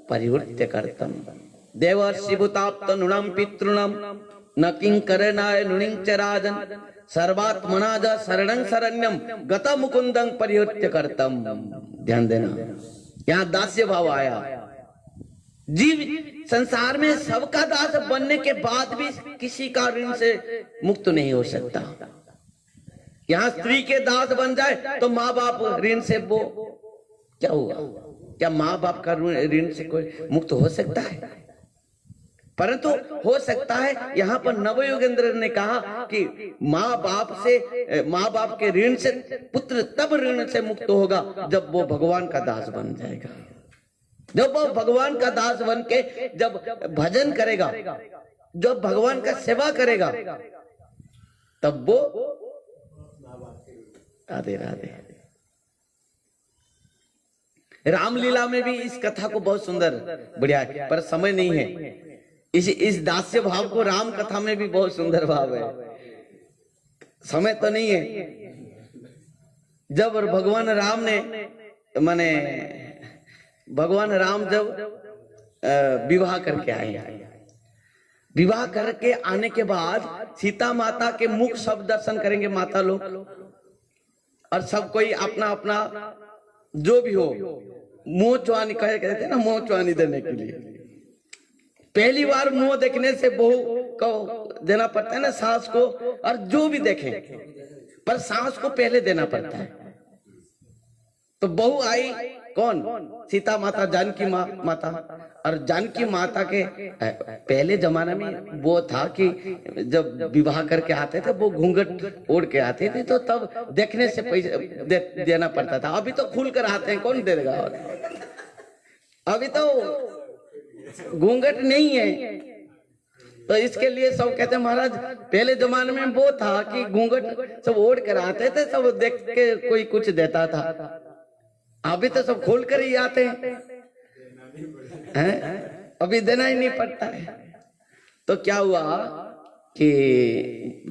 परिवृत्य कर्तम देवर्षिभूताप्त नुणम पितृणम न किंकरणाय नुणिं च राजन सर्वात्मना ज शरणं शरण्यम गत मुकुंदं परिवृत्य कर्तम। ध्यान देना, यहाँ दास्य भाव आया। जीव संसार में सबका दास बनने के बाद भी किसी का ऋण से मुक्त नहीं हो सकता। यहाँ स्त्री के दास बन जाए तो माँ बाप ऋण से वो क्या हुआ? क्या माँ बाप का ऋण से कोई मुक्त हो सकता है? परंतु हो सकता है। यहाँ पर नवयुगेंद्र ने कहा कि माँ बाप के ऋण से पुत्र तब ऋण से मुक्त होगा जब वो भगवान का दास बन जाएगा, जब वो भगवान का दास बन के जब भजन करेगा, जब भगवान का सेवा करेगा, तब वो राधे राधे। रामलीला में भी इस कथा को बहुत सुंदर बढ़िया है, पर समय नहीं है। इस दास्य भाव को राम कथा में भी बहुत सुंदर भाव है, समय तो नहीं है। जब भगवान राम ने माने भगवान राम जब विवाह करके आए, विवाह करके आने के बाद सीता माता के मुख सब दर्शन करेंगे माता लोग, और सब कोई अपना अपना जो भी हो मुंह चुआनी कहते हैं ना, मुंह चुआनी देने के लिए पहली बार मुंह देखने से बहू को देना पड़ता है ना, सास को, और जो भी देखें, पर सास को पहले देना पड़ता है। तो बहू आई कौन? सीता माता, जानकी माता। और जानकी माता के पहले जमाने में वो था कि जब विवाह करके आते थे वो घूंघट ओढ़ के आते थे, तो तब देखने से पैसे देना पड़ता था। अभी तो खुल कर आते हैं, कौन देगा? अभी तो घूंघट नहीं है, तो इसके लिए सब कहते हैं महाराज पहले जमाने में वो था कि घूंघट सब ओढ़ कर आते थे, सब देख के कोई कुछ देता था। अभी तो सब खोल कर ही आते हैं, अभी देना ही नहीं पड़ता है। तो क्या हुआ कि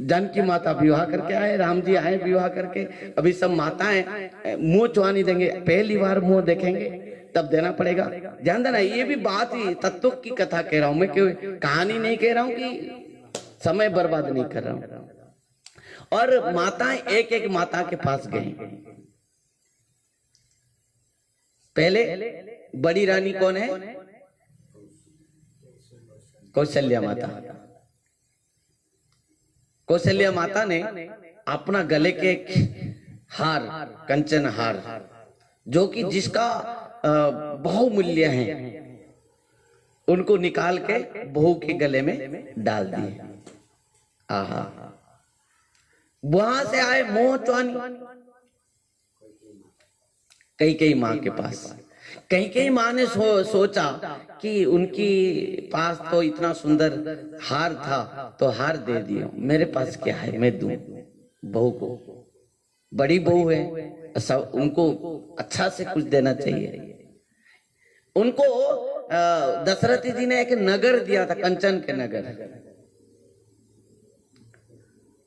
जानकी माता विवाह करके आए, राम जी आए विवाह करके, अभी सब माताएं मुंह चुआनी देंगे, पहली बार मुंह देखेंगे तब देना पड़ेगा। ध्यान देना, ये भी बात ही तत्व की कथा कह रहा हूं मैं, कोई कहानी नहीं कह रहा हूं कि समय बर्बाद नहीं कर रहा हूं। और माताएं एक एक माता के पास गई। पहले बड़ी रानी कौन है? कौशल्या माता। कौशल्या माता ने अपना गले के हार, कंचन हार, जो कि जिसका बहुमूल्य है, उनको निकाल के बहू के गले में डाल दिए। आहा, वहां से आए मोह चुआनी कई माँ के पास। कई माँ ने सोचा कि उनकी पास तो इतना सुंदर हार था, तो हार दे दिया, मेरे पास क्या है मैं दूं। बहू को, बड़ी बहू है, सब उनको अच्छा से कुछ देना चाहिए। उनको दशरथ जी ने एक नगर दिया था, कंचन के नगर।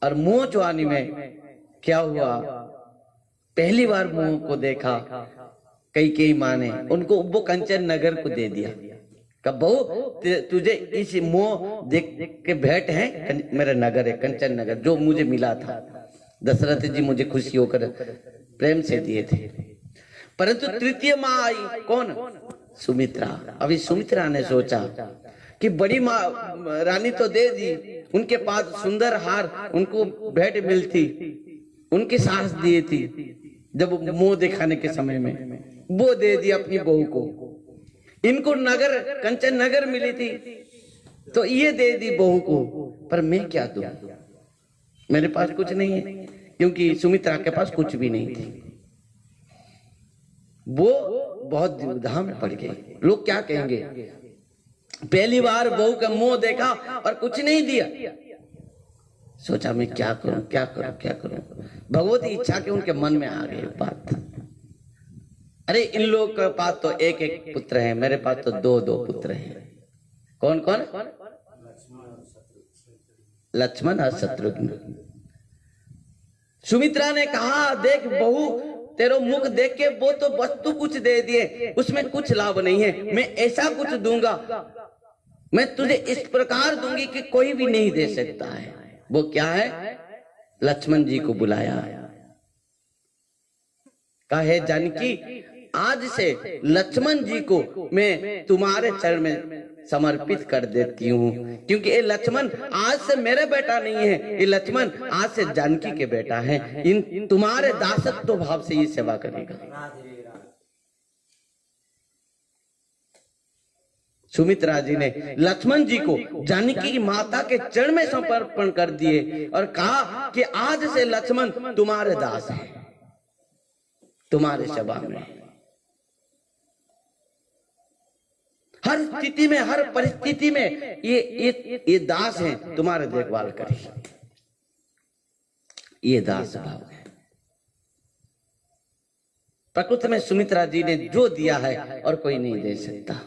और मुंह चुआनी में क्या हुआ, पहली बार मुंह को देखा कई माँ ने उनको वो कंचन नगर को दे दिया। कब बहू तुझे इस मुंह देख के भेंट है, मेरा नगर है कंचन नगर, जो मुझे मिला था। दशरथ जी मुझे खुशी होकर प्रेम से दिए थे। परंतु तृतीय माँ आई, कौन? सुमित्रा। अभी सुमित्रा ने सोचा कि बड़ी माँ रानी तो दे दी, उनके पास सुंदर हार उनको भेंट मिलती, उनकी सास दिए थी, जब मुंह दिखाने के समय में वो दे दी अपनी बहू को। इनको नगर कंचन नगर मिली थी तो ये दे दी बहू को, पर मैं क्या दूं, मेरे पास कुछ नहीं है, क्योंकि सुमित्रा के पास कुछ भी नहीं थी। वो बहुत दुविधा में पड़ गई। लोग क्या कहेंगे, पहली बार बहू का मुंह देखा और कुछ नहीं दिया। सोचा मैं क्या करूं क्या करूं क्या करूं। भगवती इच्छा के उनके मन में आ गई बात, अरे इन लोग के पास तो एक एक पुत्र है, मेरे पास तो दो दो पुत्र हैं। कौन कौन? लक्ष्मण और शत्रुघ्न। सुमित्रा ने कहा, देख बहू, तेरो मुख देख के वो तो वस्तु कुछ दे दिए, उसमें कुछ लाभ नहीं है। मैं ऐसा कुछ दूंगा, मैं तुझे इस प्रकार दूंगी कि कोई भी नहीं दे सकता है। वो क्या है? लक्ष्मण जी को बुलाया, कहे जानकी, आज से लक्ष्मण जी को मैं तुम्हारे चरण में समर्पित कर देती हूँ, क्योंकि ये लक्ष्मण आज से मेरा बेटा नहीं है, ये लक्ष्मण आज से जानकी के बेटा है। इन तुम्हारे दासत्व भाव से ये सेवा करेगा। सुमित्रा जी ने लक्ष्मण जी को जानकी की माता के चरण में समर्पण कर दिए और कहा कि आज से लक्ष्मण तुम्हारे दास है, तुम्हारे सेवा में, हर स्थिति में हर परिस्थिति में ये दास हैं, तुम्हारे देखभाल करेंगे। ये दास भाव है। प्रकृति में सुमित्रा जी ने जो दिया है और कोई नहीं दे सकता।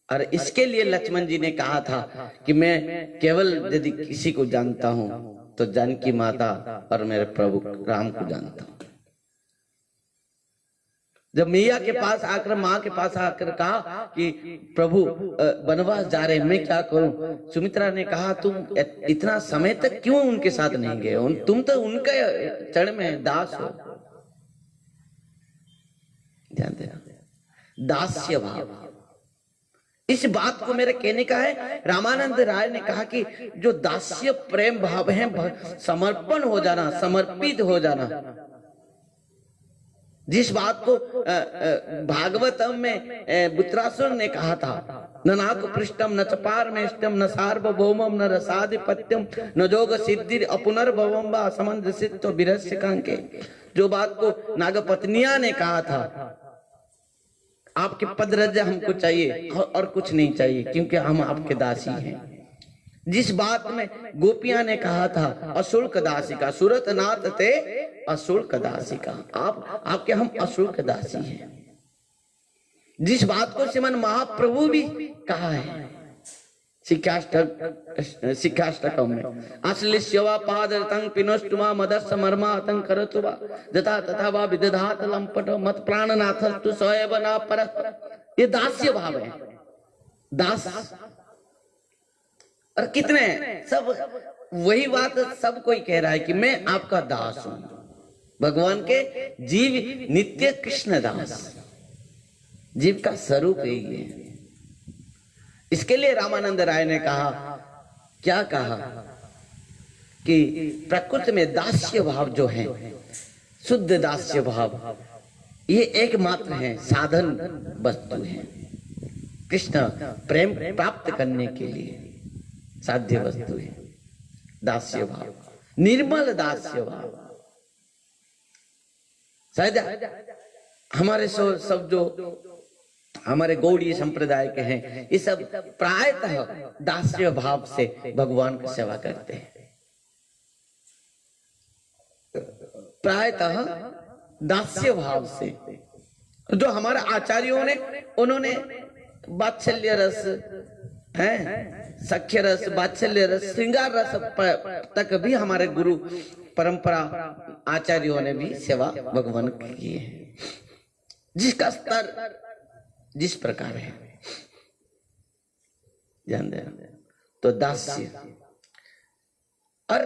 और इसके लिए लक्ष्मण जी ने कहा था कि मैं केवल यदि किसी को जानता हूं तो जानकी माता और मेरे प्रभु राम को जानता हूं। जब मैया के पास आकर, माँ के पास आकर कहा कि प्रभु वनवास जा रहे, मैं क्या करूं? सुमित्रा ने कहा, तुम इतना समय तक क्यों उनके साथ नहीं गए? तुम तो उनके चरण में दास हो। ध्यान देना, दास्य भाव। इस बात को मेरे कहने का है, रामानंद राय ने कहा कि जो दास्य प्रेम भाव है, समर्पण हो जाना, समर्पित हो जाना, जिस बात को भागवतम में बुत्रासुर ने कहा था, न नाक पृष्ठम न चपार में इष्टम न सार्वभौमम न रसाधिपत्यम न जोग सिद्धि अपुनर्भवम व समंदसित्व विरस्य कांके, जो बात को नागपत्निया ने कहा था, आपके पदरज्जा हमको चाहिए और कुछ नहीं चाहिए, क्योंकि हम आपके दासी हैं। जिस बात में गोपियां ने कहा था अशुल्क दासी का, सूरत नाथ थे अशुल्क दासी का, आपके हम अशुल्क दासी हैं। जिस बात को श्रीमन महाप्रभु भी कहा है शिक्षाष्टकम में, अश्लिष्यवा पादरतं पिनोष्टुमा मदर्श मर्मातं करतुवा जथा तथा वा विदधात लंपट मत प्राणनाथस्तु स्वयं न परः। ये दास्य भाव है, दास। और कितने सब वही बात सब कोई कह रहा है कि मैं आपका दास हूं। भगवान के जीव नित्य कृष्ण दास, जीव का स्वरूप यही है। इसके लिए रामानंद राय ने कहा, क्या कहा कि प्रकृति में दास्य भाव जो है, शुद्ध दास्य भाव, ये एकमात्र है, साधन वस्तु है। कृष्ण प्रेम प्राप्त करने के लिए साध्य वस्तु है दास्य भाव, निर्मल दास्य भाव। शायद हमारे सब जो हमारे गौड़ीय संप्रदाय के हैं, ये सब प्रायतः दास्य भाव से भगवान की सेवा करते हैं। प्रायतः दास्य भाव से। जो हमारे आचार्यों ने, उन्होंने वात्सल्य रस है, सख्य रस, वात्सल्य रस, श्रृंगार रस तक भी हमारे गुरु परंपरा आचार्यों ने भी सेवा भगवान की है। जिसका स्तर जिस प्रकार है ध्यान देना। तो दास्य, और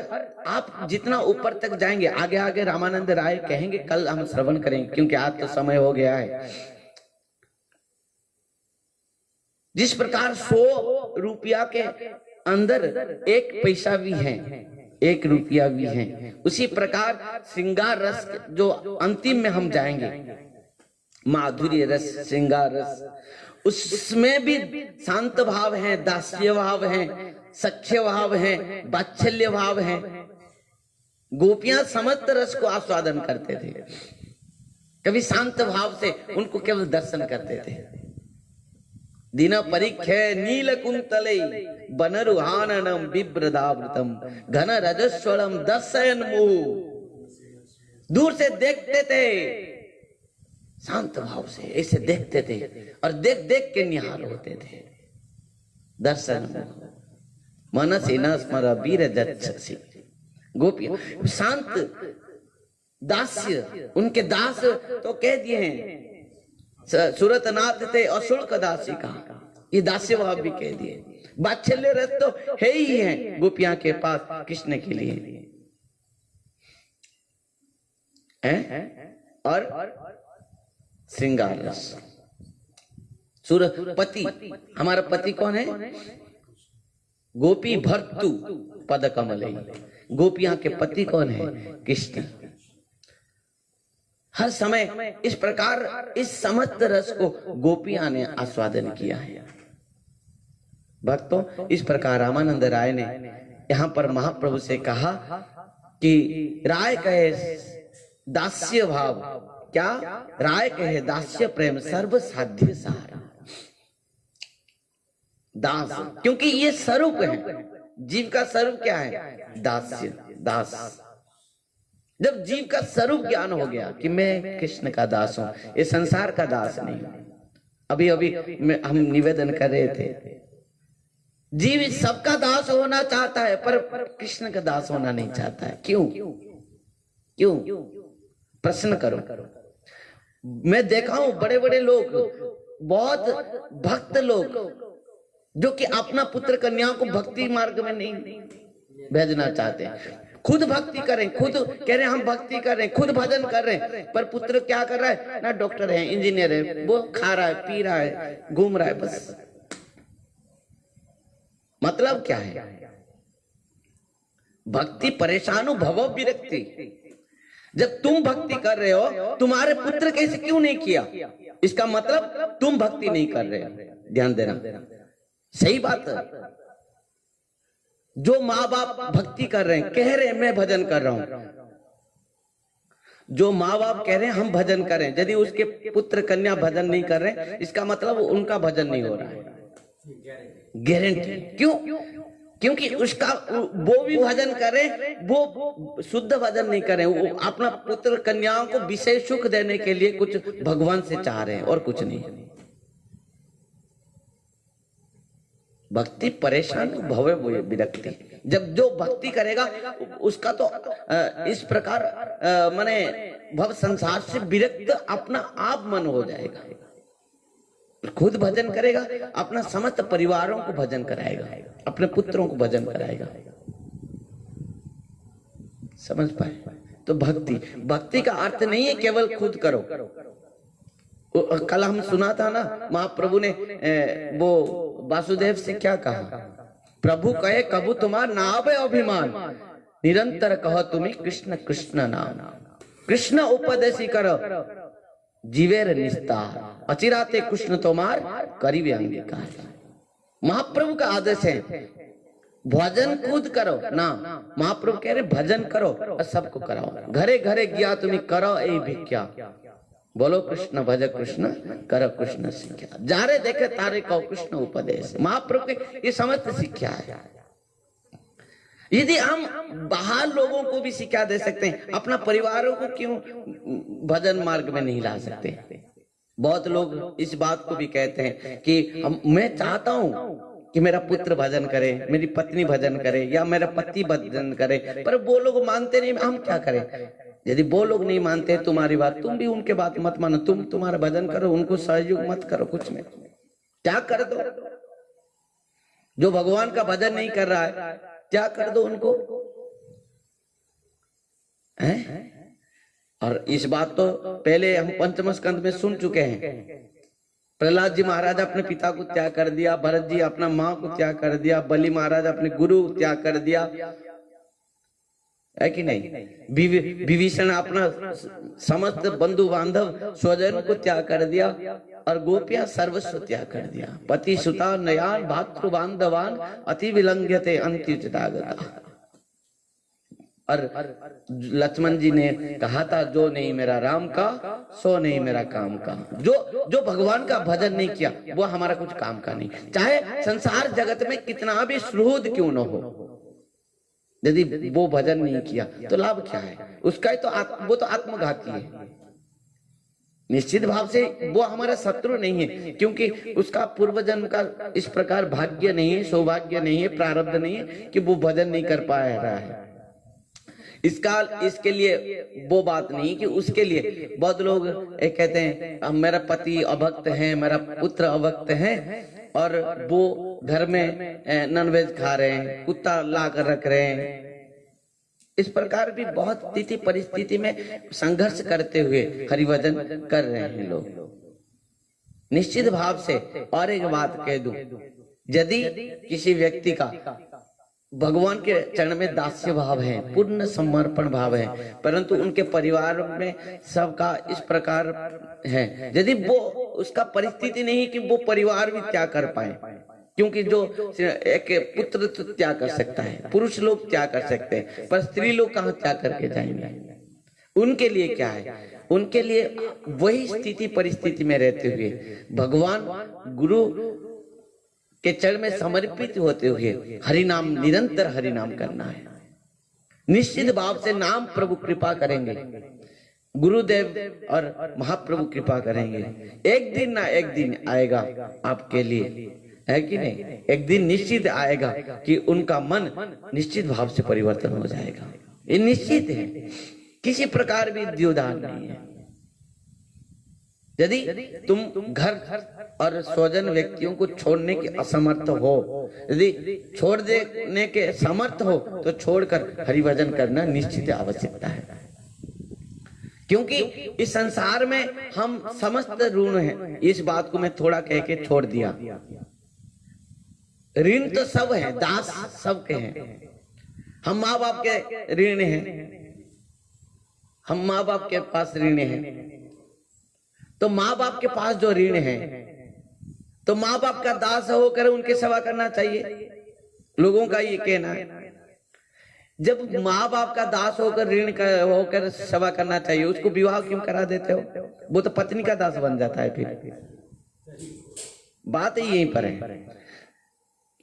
आप जितना ऊपर तक जाएंगे, आगे आगे रामानंद राय कहेंगे, कल हम श्रवण करेंगे क्योंकि आज तो समय हो गया है। जिस प्रकार 100 रुपया के अंदर 1 पैसा भी है, 1 रुपया भी है, उसी प्रकार श्रृंगार रस जो अंतिम में हम जाएंगे, माधुर्य रस, श्रृंगार रस, उसमें भी शांत भाव है, दास्य भाव है, सख्य भाव है, वात्सल्य भाव है। गोपियां समस्त रस को आस्वादन करते थे, कभी शांत भाव से उनको केवल दर्शन करते थे। दिन परीक्षे नील कुंतले बनरुहाननम बिभ्रदावृतम घन रजस्वरम दशयन मुहु। दूर से देखते थे, शांत भाव से ऐसे देखते थे और देख देख के निहाल होते थे। दर्शन मनसे न स्मर वीर जच्छसि। गोपियां शांत दास्य, उनके दास तो कह दिए हैं, सूरतनाथ थे अशुल्क दासी का, ये दास्य भाव भी कह दिए। वात्सल्य रस तो है ही है गोपियां के पास कृष्ण के लिए है। और श्रृंगार रस, सूरपति, हमारा पति कौन है? गोपी भर्तु पद कमल। गोपियां के पति कौन है? कृष्ण। हर समय इस प्रकार इस समस्त रस को गोपियां ने आस्वादन किया है। भक्तों, इस प्रकार रामानंद राय ने यहाँ पर महाप्रभु से कहा कि राय कहे दास्य भाव, क्या राय कहे दास्य प्रेम सर्व साध्य सहारा। दास, क्योंकि ये स्वरूप है, जीव का स्वरूप क्या है? दास्य, दास। जब जीव का स्वरूप ज्ञान हो गया कि मैं कृष्ण का दास हूं, ये संसार का दास नहीं। अभी अभी हम निवेदन कर रहे थे, जीव सबका दास होना चाहता है पर कृष्ण का दास होना नहीं चाहता है। क्यों? क्यों? प्रश्न करो। मैं देखा हूं बड़े बड़े लोग, बहुत भक्त लोग, जो कि अपना पुत्र कन्याओं को भक्ति मार्ग में नहीं भेजना चाहते, खुद भक्ति करें, खुद कह रहे हैं हम भक्ति कर रहे हैं, खुद भजन कर रहे हैं, पर पुत्र क्या कर रहा है? ना डॉक्टर है, इंजीनियर है, वो खा रहा है, पी रहा है, घूम रहा है, बस। मतलब क्या है? भक्ति परेशान भव विरक्ति। जब तुम भक्ति कर रहे हो, तुम्हारे पुत्र कैसे क्यों नहीं किया, इसका मतलब तुम भक्ति नहीं कर रहे हो। ध्यान देना, सही बात है। जो माँ बाप भक्ति कर रहे हैं, कह रहे हैं मैं भजन कर रहा हूं, जो माँ बाप कह रहे हैं हम भजन कर रहे हैं, यदि उसके पुत्र कन्या भजन नहीं कर रहे, इसका मतलब उनका भजन नहीं हो रहा है, गारंटी। क्यों? क्योंकि उसका वो भी भजन करे, वो शुद्ध भजन नहीं करे, वो अपना पुत्र कन्याओं को विषय सुख देने के लिए कुछ भगवान से चाह रहे हैं और कुछ नहीं। भक्ति परेशान भवे विरक्ति। जब जो भक्ति करेगा उसका तो इस प्रकार माने भव संसार से विरक्त अपना आप मन हो जाएगा। खुद भजन करेगा, अपना समस्त परिवारों को भजन कराएगा, अपने पुत्रों को भजन कराएगा। समझ पाए? तो भक्ति का अर्थ नहीं है केवल खुद करो। कल हम सुना था ना, महाप्रभु ने वो वासुदेव से क्या कहा? प्रभु कहे कबू तुम्हार नावे अभिमान, निरंतर कहो तुम्हें कृष्ण कृष्ण नाम। कृष्ण उपदेशी करो जीवेर निस्तार, अचिराते कृष्ण तुम्हार करीबे अंगीकार। महाप्रभु का आदेश है भजन खुद करो ना। महाप्रभु कह रहे भजन करो और सबको कराओ। घरे घरे गया तुम्हें करो ए भिख्या, बोलो कृष्ण भज कृष्ण कर कृष्ण शिक्षा। जारे देखे तारे कहो कृष्ण उपदेश। महाप्रभु के ये समस्त शिक्षा है। यदि हम बाहर लोगों को भी सिखा दे सकते हैं, अपना परिवारों को क्यों भजन मार्ग में नहीं ला सकते? बहुत लोग इस बात को भी कहते हैं कि मैं चाहता हूं कि मेरा पुत्र भजन करे, मेरी पत्नी भजन करे, या मेरा पति भजन करे, पर वो लोग मानते नहीं, हम क्या करें? यदि वो लोग नहीं मानते तुम्हारी बात, तुम भी उनके बात मत मानो, तुम तुम्हारा भजन करो, उनको सहयोग मत करो, कुछ नहीं, त्याग कर दो। जो भगवान का भजन नहीं कर रहा है, त्याग कर दो उनको, हैं? और इस बात तो पहले हम पंचम स्कंद में सुन चुके हैं। प्रहलाद जी महाराज अपने पिता को त्याग कर दिया, भरत जी अपना माँ को त्याग कर दिया, बलि महाराज अपने गुरु को त्याग कर दिया, है कि नहीं? विभीषण अपना समस्त बंधु बांधव स्वजन को त्याग कर दिया, और गोपियां सर्वस्व त्याग कर दिया। पति सुता नयान भातृ बांधवान अति विलंघ्यते अंत्युचितागता। और लक्ष्मण जी ने कहा था, जो नहीं मेरा राम का सो नहीं मेरा काम का। जो भगवान का भजन नहीं किया वो हमारा कुछ काम का नहीं, चाहे संसार जगत में कितना भी सुहृद क्यों न हो, यदि वो भजन नहीं किया तो लाभ क्या है उसका? ही तो वो तो आत्मघाती है। निश्चित भाव से वो हमारा शत्रु नहीं है, क्योंकि उसका पूर्व जन्म का इस प्रकार भाग्य नहीं है, सौभाग्य नहीं है, प्रारब्ध नहीं है कि वो भजन नहीं कर पा रहा है। इसके लिए वो बात नहीं कि उसके लिए बहुत लोग एक कहते हैं मेरा पति अभक्त है, मेरा पुत्र अभक्त है, और वो घर में नॉनवेज खा रहे हैं, कुत्ता ला कर रख रहे हैं। इस प्रकार भी बहुत स्थिति परिस्थिति में संघर्ष करते हुए हरिभजन कर रहे हैं लोग। निश्चित भाव से और एक बात कह दूं, यदि किसी व्यक्ति का भगवान के चरण में दास्य भाव है, पूर्ण समर्पण भाव है, परंतु उनके परिवार में सबका इस प्रकार है, यदि वो उसका परिस्थिति नहीं कि वो परिवार भी त्याग कर पाए, क्योंकि जो एक पुत्र तो त्याग कर सकता है, पुरुष लोग त्याग कर सकते हैं, पर स्त्री लोग कहाँ त्याग करके जाएंगे? उनके लिए क्या है? उनके लिए वही स्थिति परिस्थिति में रहते हुए भगवान गुरु के चरण में समर्पित होते हुए हरि नाम, निरंतर हरि नाम करना है। निश्चित भाव से नाम प्रभु कृपा करेंगे, गुरुदेव और महाप्रभु कृपा करेंगे। एक दिन ना एक दिन आएगा आपके लिए, है कि नहीं? एक दिन निश्चित आएगा कि उनका मन निश्चित भाव से परिवर्तन हो जाएगा। ये निश्चित है, किसी प्रकार भी द्योधान नहीं है। यदि तुम घर और स्वजन व्यक्तियों को छोड़ने के असमर्थ हो, यदि छोड़ देने के समर्थ हो, तो छोड़कर हरिभजन करना निश्चित आवश्यकता है। क्योंकि इस संसार में हम समस्त ऋण हैं, इस बात को मैं थोड़ा कह के छोड़ दिया। ऋण तो सब है, दास सबके हैं। हम माँ बाप के ऋण हैं, हम माँ बाप के पास ऋण हैं, तो माँ बाप के पास जो ऋण है, तो माँ बाप का दास होकर उनकी सेवा करना चाहिए, लोगों का ये कहना है। जब माँ बाप का दास होकर ऋण होकर सेवा करना चाहिए, उसको विवाह क्यों करा देते हो? वो तो पत्नी का दास बन जाता है। फिर बात ही यहीं पर है।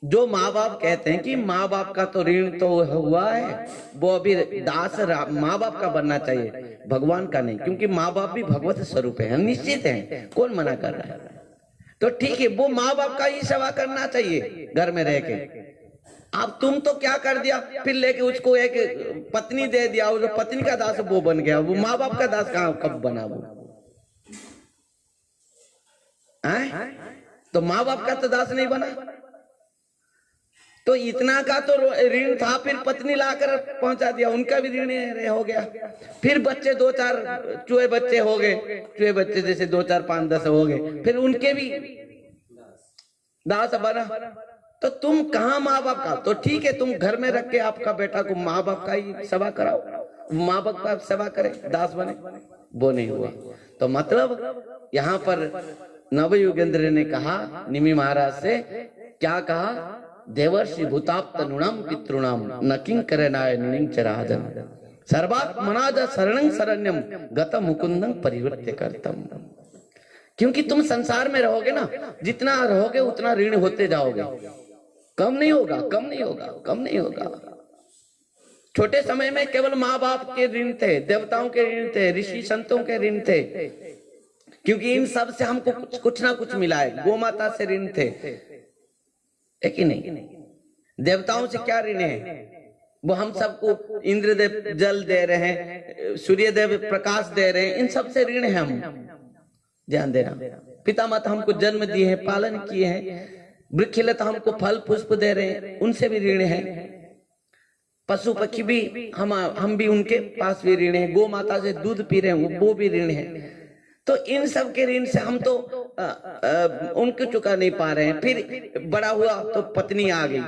जो माँ बाप कहते हैं कि माँ बाप का तो ऋण तो हुआ है, वो अभी दास माँ बाप का बनना चाहिए, भगवान का नहीं, क्योंकि माँ बाप भी भगवत स्वरूप है, निश्चित है, कौन मना कर रहा है? तो ठीक है, वो माँ बाप का ही सेवा करना चाहिए घर में रह के। अब तुम तो क्या कर दिया, फिर लेके उसको एक पत्नी दे दिया, उस पत्नी का दास वो बन गया, वो माँ बाप का दास कहाँ कब बना वो? तो माँ बाप का तो दास नहीं बना, तो इतना का तो ऋण था, फिर पत्नी लाकर पहुंचा दिया, उनका भी ऋण हो गया। फिर बच्चे 2-4 चूहे बच्चे हो गए, चूहे बच्चे जैसे 2-4 5 10 हो गए, फिर उनके भी दास बना। तो तुम कहाँ माँ बाप का? तो ठीक है, तुम घर में रख के आपका बेटा को माँ बाप का ही सेवा कराओ, माँ बाप का सेवा करे, दास बने, वो नहीं हुआ। तो मतलब यहाँ पर नवयुगेंद्र ने कहा निमि महाराज से, क्या कहा? देवर्षि भूताप्त नुणम पितृणाम न किंकरनाय निंचराजन सर्वात्मनाज शरणं शरण्यम गतम मुकुंदं परिवर्त्य करतम। क्योंकि तुम संसार में रहोगे ना, जितना रहोगे उतना ऋण होते जाओगे, कम नहीं होगा, कम नहीं होगा, कम नहीं होगा। छोटे समय में केवल माँ बाप के ऋण थे, देवताओं के ऋण थे, ऋषि संतों के ऋण थे, क्योंकि इन सब से हमको कुछ ना कुछ मिला है। गौ माता से ऋण थे, है कि नहीं? देवताओं से क्या ऋण है? वो हम सबको इंद्रदेव जल दे रहे हैं, सूर्यदेव प्रकाश दे रहे हैं, इन सब से ऋण है हम। ध्यान देना, पिता माता हमको जन्म दिए हैं, पालन किए हैं, वृक्षलता हमको फल पुष्प दे रहे हैं, उनसे भी ऋण है। पशु पक्षी भी हम भी उनके पास भी ऋण है। गौ माता से दूध पी रहे हैं, वो भी ऋण है। तो इन सब के ऋण से हम तो उनको चुका नहीं पा रहे हैं। फिर बड़ा हुआ तो पत्नी आ गई,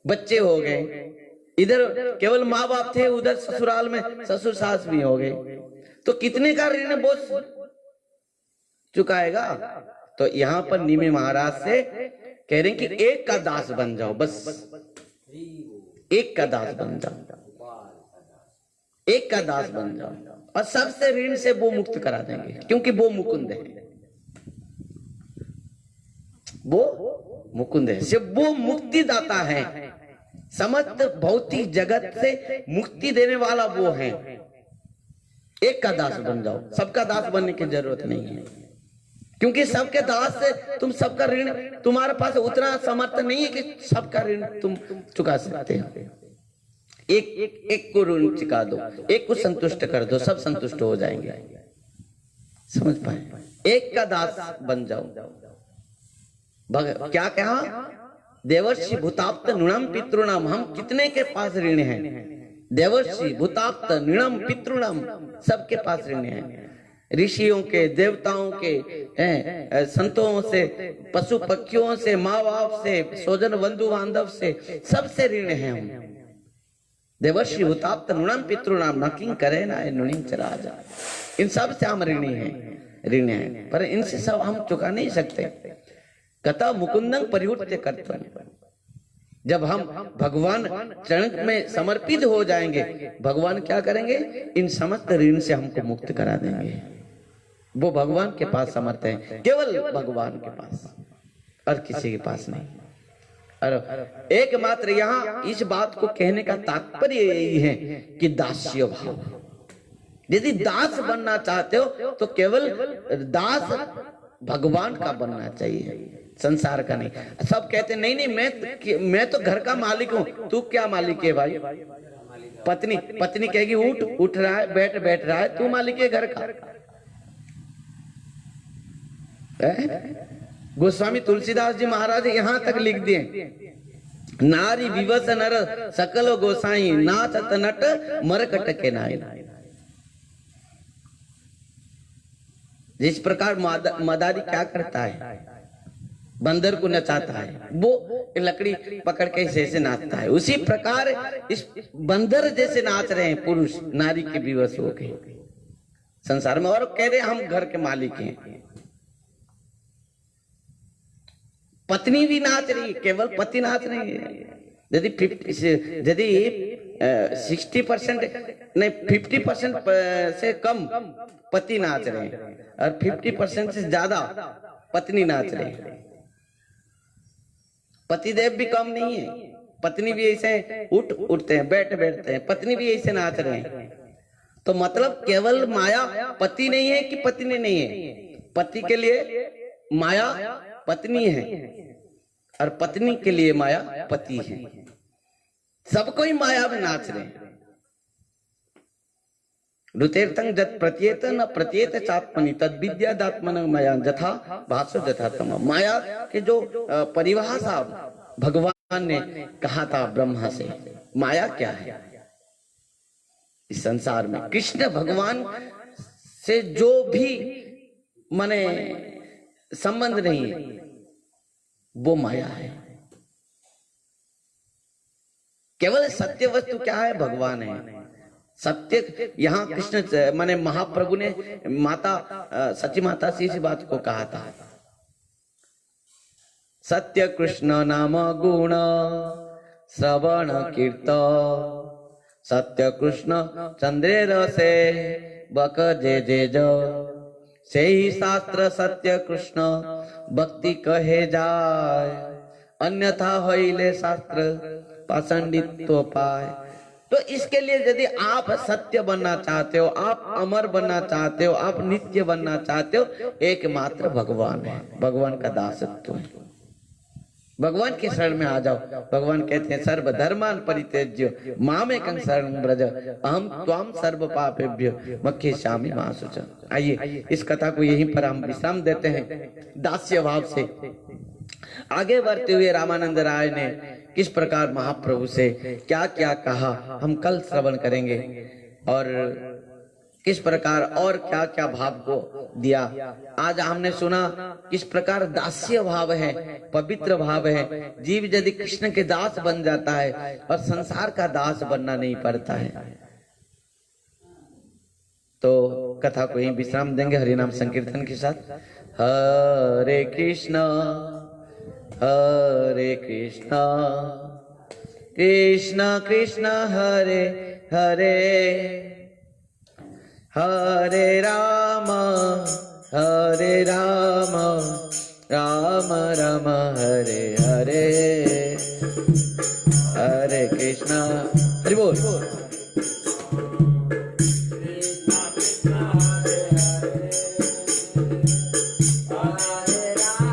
बच्चे हो गए, इधर केवल माँ बाप थे, उधर ससुराल में ससुर सास भी हो गए, तो कितने का ऋण बोझ चुकाएगा? तो यहाँ पर निमि महाराज से कह रहे हैं कि एक का दास बन जाओ, बस एक का दास बन जाओ, एक का दास बन जाओ, और सबसे ऋण से वो मुक्त करा देंगे, क्योंकि वो मुकुंद है, वो मुकुंद है, सिर्फ वो मुक्ति दाता है। समस्त भौतिक जगत से मुक्ति देने वाला वो है। एक का दास बन जाओ, सबका दास बनने की जरूरत नहीं है, क्योंकि सबके दास से तुम सबका ऋण, तुम्हारे पास उतना सामर्थ्य नहीं है कि सबका ऋण तुम चुका सकते हो। एक को ऋण चुका दो, एक को संतुष्ट कर दो, सब संतुष्ट हो जाएंगे। समझ पाए? एक का दास बन जाओ। क्या कहा? देवर्षि भूताप्त नृणम पितृणाम, हम कितने के पास ऋण है? देवर्षि भूताप्त नृणम पितृणाम, सबके पास ऋण है। ऋषियों के, देवताओं के, संतों से, पशु पक्षियों से, माँ बाप से, स्वजन बंधु बांधव से, सबसे ऋण है हम। देवर्षि भूताप्त नृणम पितृणाम, न किं करे ना नुणिं चला जा, इन सब से हम ऋणी हैं, ऋण है, पर इनसे सब हम चुका नहीं सकते। कथा मुकुंदं परिवर्त्य कर्तव्य, जब हम भगवान चरण में समर्पित हो जाएंगे, भगवान क्या करेंगे? इन समस्त ऋण से हमको मुक्त करा देंगे। वो भगवान के पास समर्थ है, केवल भगवान के पास, और किसी के पास नहीं। और एकमात्र यहाँ इस बात को कहने का तात्पर्य यही है कि दास्य भाव, यदि दास बनना चाहते हो तो केवल दास भगवान का बनना चाहिए, संसार का नहीं। सब कहते नहीं नहीं, मैं तो घर का मालिक हूँ। तू क्या मालिक है भाई? पत्नी कहेगी उठ रहा है, बैठ रहा है, तू मालिक है घर का। गोस्वामी तुलसीदास जी महाराज यहाँ तक लिख दिए, नारी विवश नर सकल गोसाई, नाचत नट मरकट के नाई। जिस प्रकार मदारी क्या करता है, बंदर को नचाता है, वो लकड़ी पकड़ के ऐसे नाचता है, उसी प्रकार इस बंदर जैसे नाच रहे हैं पुरुष नारी के विवश हो गए संसार में, और कह रहे हम घर के मालिक हैं। पत्नी भी नाच रही है, केवल पति नाच रही है। यदि 60% नहीं 50% से कम पति नाच रहे हैं, और 50% से ज्यादा पत्नी नाच रहे हैं। पतिदेव भी कम नहीं है, पत्नी भी ऐसे उठते हैं, बैठते हैं, पत्नी भी ऐसे नाच रहे हैं। तो मतलब केवल माया पति नहीं है कि पत्नी नहीं है, पति के लिए माया पत्नी है और पत्नी के लिए माया पति है। सबको ही माया में नाच रहे हैं। रुतेर्तं जत प्रत्येत न प्रत्येत चात्मनि तद विद्यादात्मन माया जथा भाषो जथा तम। माया के जो परिभाषा भगवान ने कहा था ब्रह्मा से, माया क्या है इस संसार में? कृष्ण भगवान से जो भी माने संबंध नहीं है वो माया है। केवल सत्य वस्तु क्या है? भगवान है। सत्य यहाँ कृष्ण माने महाप्रभु ने माता सची माता से इस बात को कहा था, सत्य कृष्ण नाम गुण श्रवण कीर्त, सत्य कृष्ण चंद्रेर से बक जे जो, से ही शास्त्र सत्य कृष्ण भक्ति कहे जाय, अन्यथा होइले शास्त्र पाषंडित्व पाए। तो इसके लिए यदि आप सत्य बनना चाहते हो, आप अमर बनना चाहते हो, आप नित्य बनना चाहते हो, एकमात्र भगवान है, भगवान का दासत्व है। भगवान के शरण में आ जाओ। भगवान कहते हैं सर्व धर्मान परित्यज्य मामेकं शरणं व्रज अहम त्वाम सर्व पापेभ्यो मोक्षयिष्यामि मा शुचः। आइए इस कथा को यहीं पर हम विश्राम देते हैं दास्य भाव से। आगे बढ़ते हुए रामानंद राय ने किस प्रकार महाप्रभु से क्या क्या कहा हम कल श्रवण करेंगे, और किस प्रकार और क्या क्या भाव को दिया। आज हमने सुना किस प्रकार दास्य भाव है, पवित्र भाव है। जीव यदि कृष्ण के दास बन जाता है और संसार का दास बनना नहीं पड़ता है। तो कथा को यहीं विश्राम देंगे हरिनाम संकीर्तन के साथ। हरे कृष्णा कृष्णा कृष्णा हरे हरे, हरे राम राम राम हरे हरे, हरे कृष्णा। हरि बोल।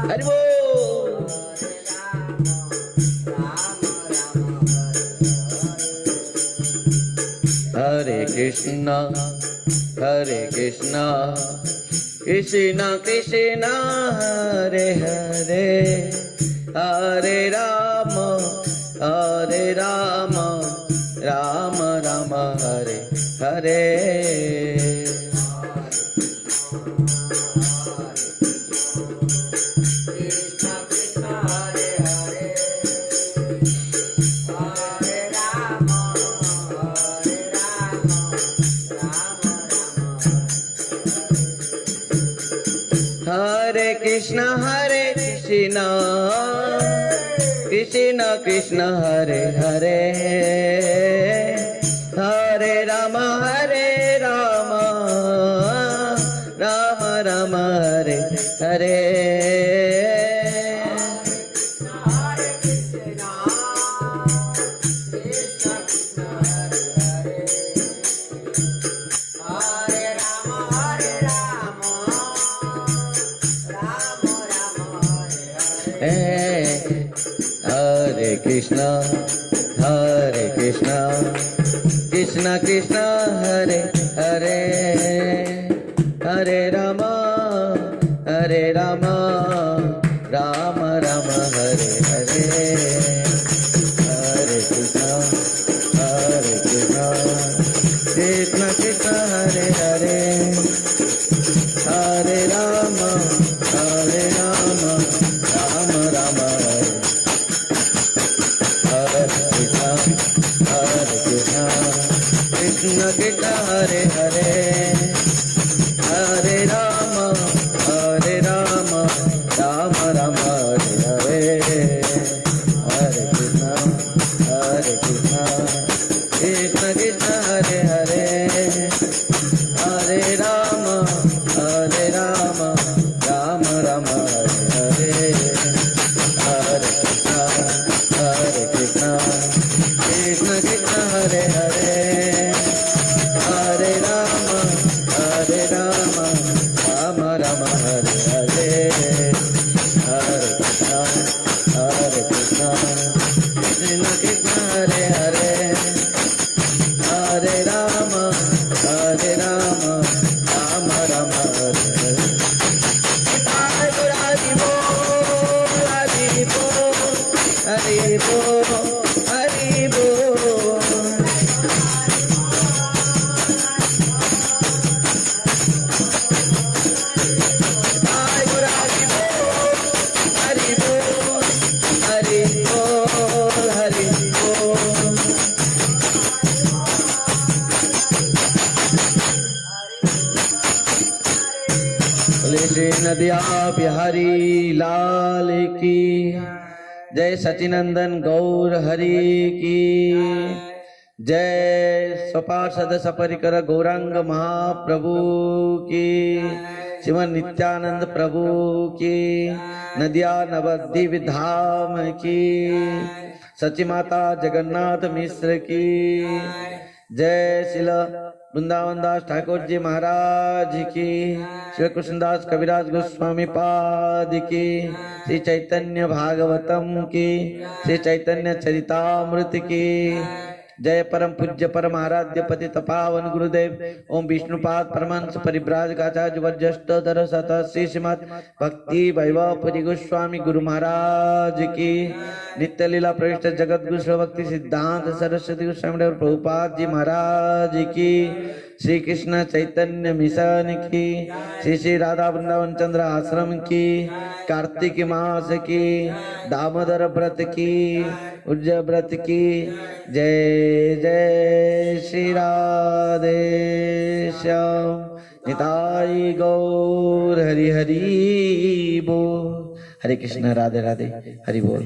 हरि बोल। हरे कृष्णा कृष्णा कृष्णा हरे हरे, हरे राम राम राम हरे हरे। हरे कृष्णा कृष्णा कृष्णा हरे हरे, हरे राम राम राम हरे हरे। हरे कृष्णा कृष्णा कृष्णा हरे हरे, हरे राम राम राम हरे हरे। हरे कृष्णा कृष्णा कृष्णा हरे हरे, हरे राम राम राम हरे। हरे कृष्णा कृष्णा कृष्णा हरे हरे, हरे राम राम राम हरे हरे। हरे कृष्णा कृष्णा कृष्णा हरे हरे, हरे राम राम राम हरे हरे। हरे कृष्णा कृष्णा कृष्णा हरे हरे, हरे राम राम राम हरे हरे। हरे कृष्णा कृष्णा कृष्णा हरे हरे, हरे राम राम राम हरे हरे। हरि बोल हरि बोल। नदिया बिहारी लाल की जय, सचिनंदन गौर हरि की जय, स्वपार्षद सपरिकर गौरांग महाप्रभु की श्रीमन नित्यानंद प्रभु की, नदिया नवद्वीप धाम की, सची माता जगन्नाथ मिश्र की जय। श्रील वृंदावन दास ठाकुर जी महाराज की, श्री कृष्णदास कविराज गोस्वामी पाद की, श्री चैतन्य भागवतम की, श्री चैतन्य चरितामृत की जय। परम पूज्य परम आराध्य पति तपावन गुरुदेव ओम विष्णुपाद परमहंस परिव्राजकाचार्य वर्जष्ट धर सत श्री श्रीमद भक्ति वैभव पुरी गोस्वामी गुरु महाराज की, नित्य लीला प्रविष्ट जगत गुरु भक्ति सिद्धांत सरस्वती गोस्वामी प्रभुपाद जी महाराज की, श्री कृष्ण चैतन्य मिशन की, श्री श्री राधा वृंदावन चंद्र आश्रम की, कार्तिक मास की, दामोदर व्रत की, उज्ज व्रत की जय। जय श्री राधे श्याम निताई गौर हरि हरि बोल। हरे कृष्ण राधे राधे हरि बोल।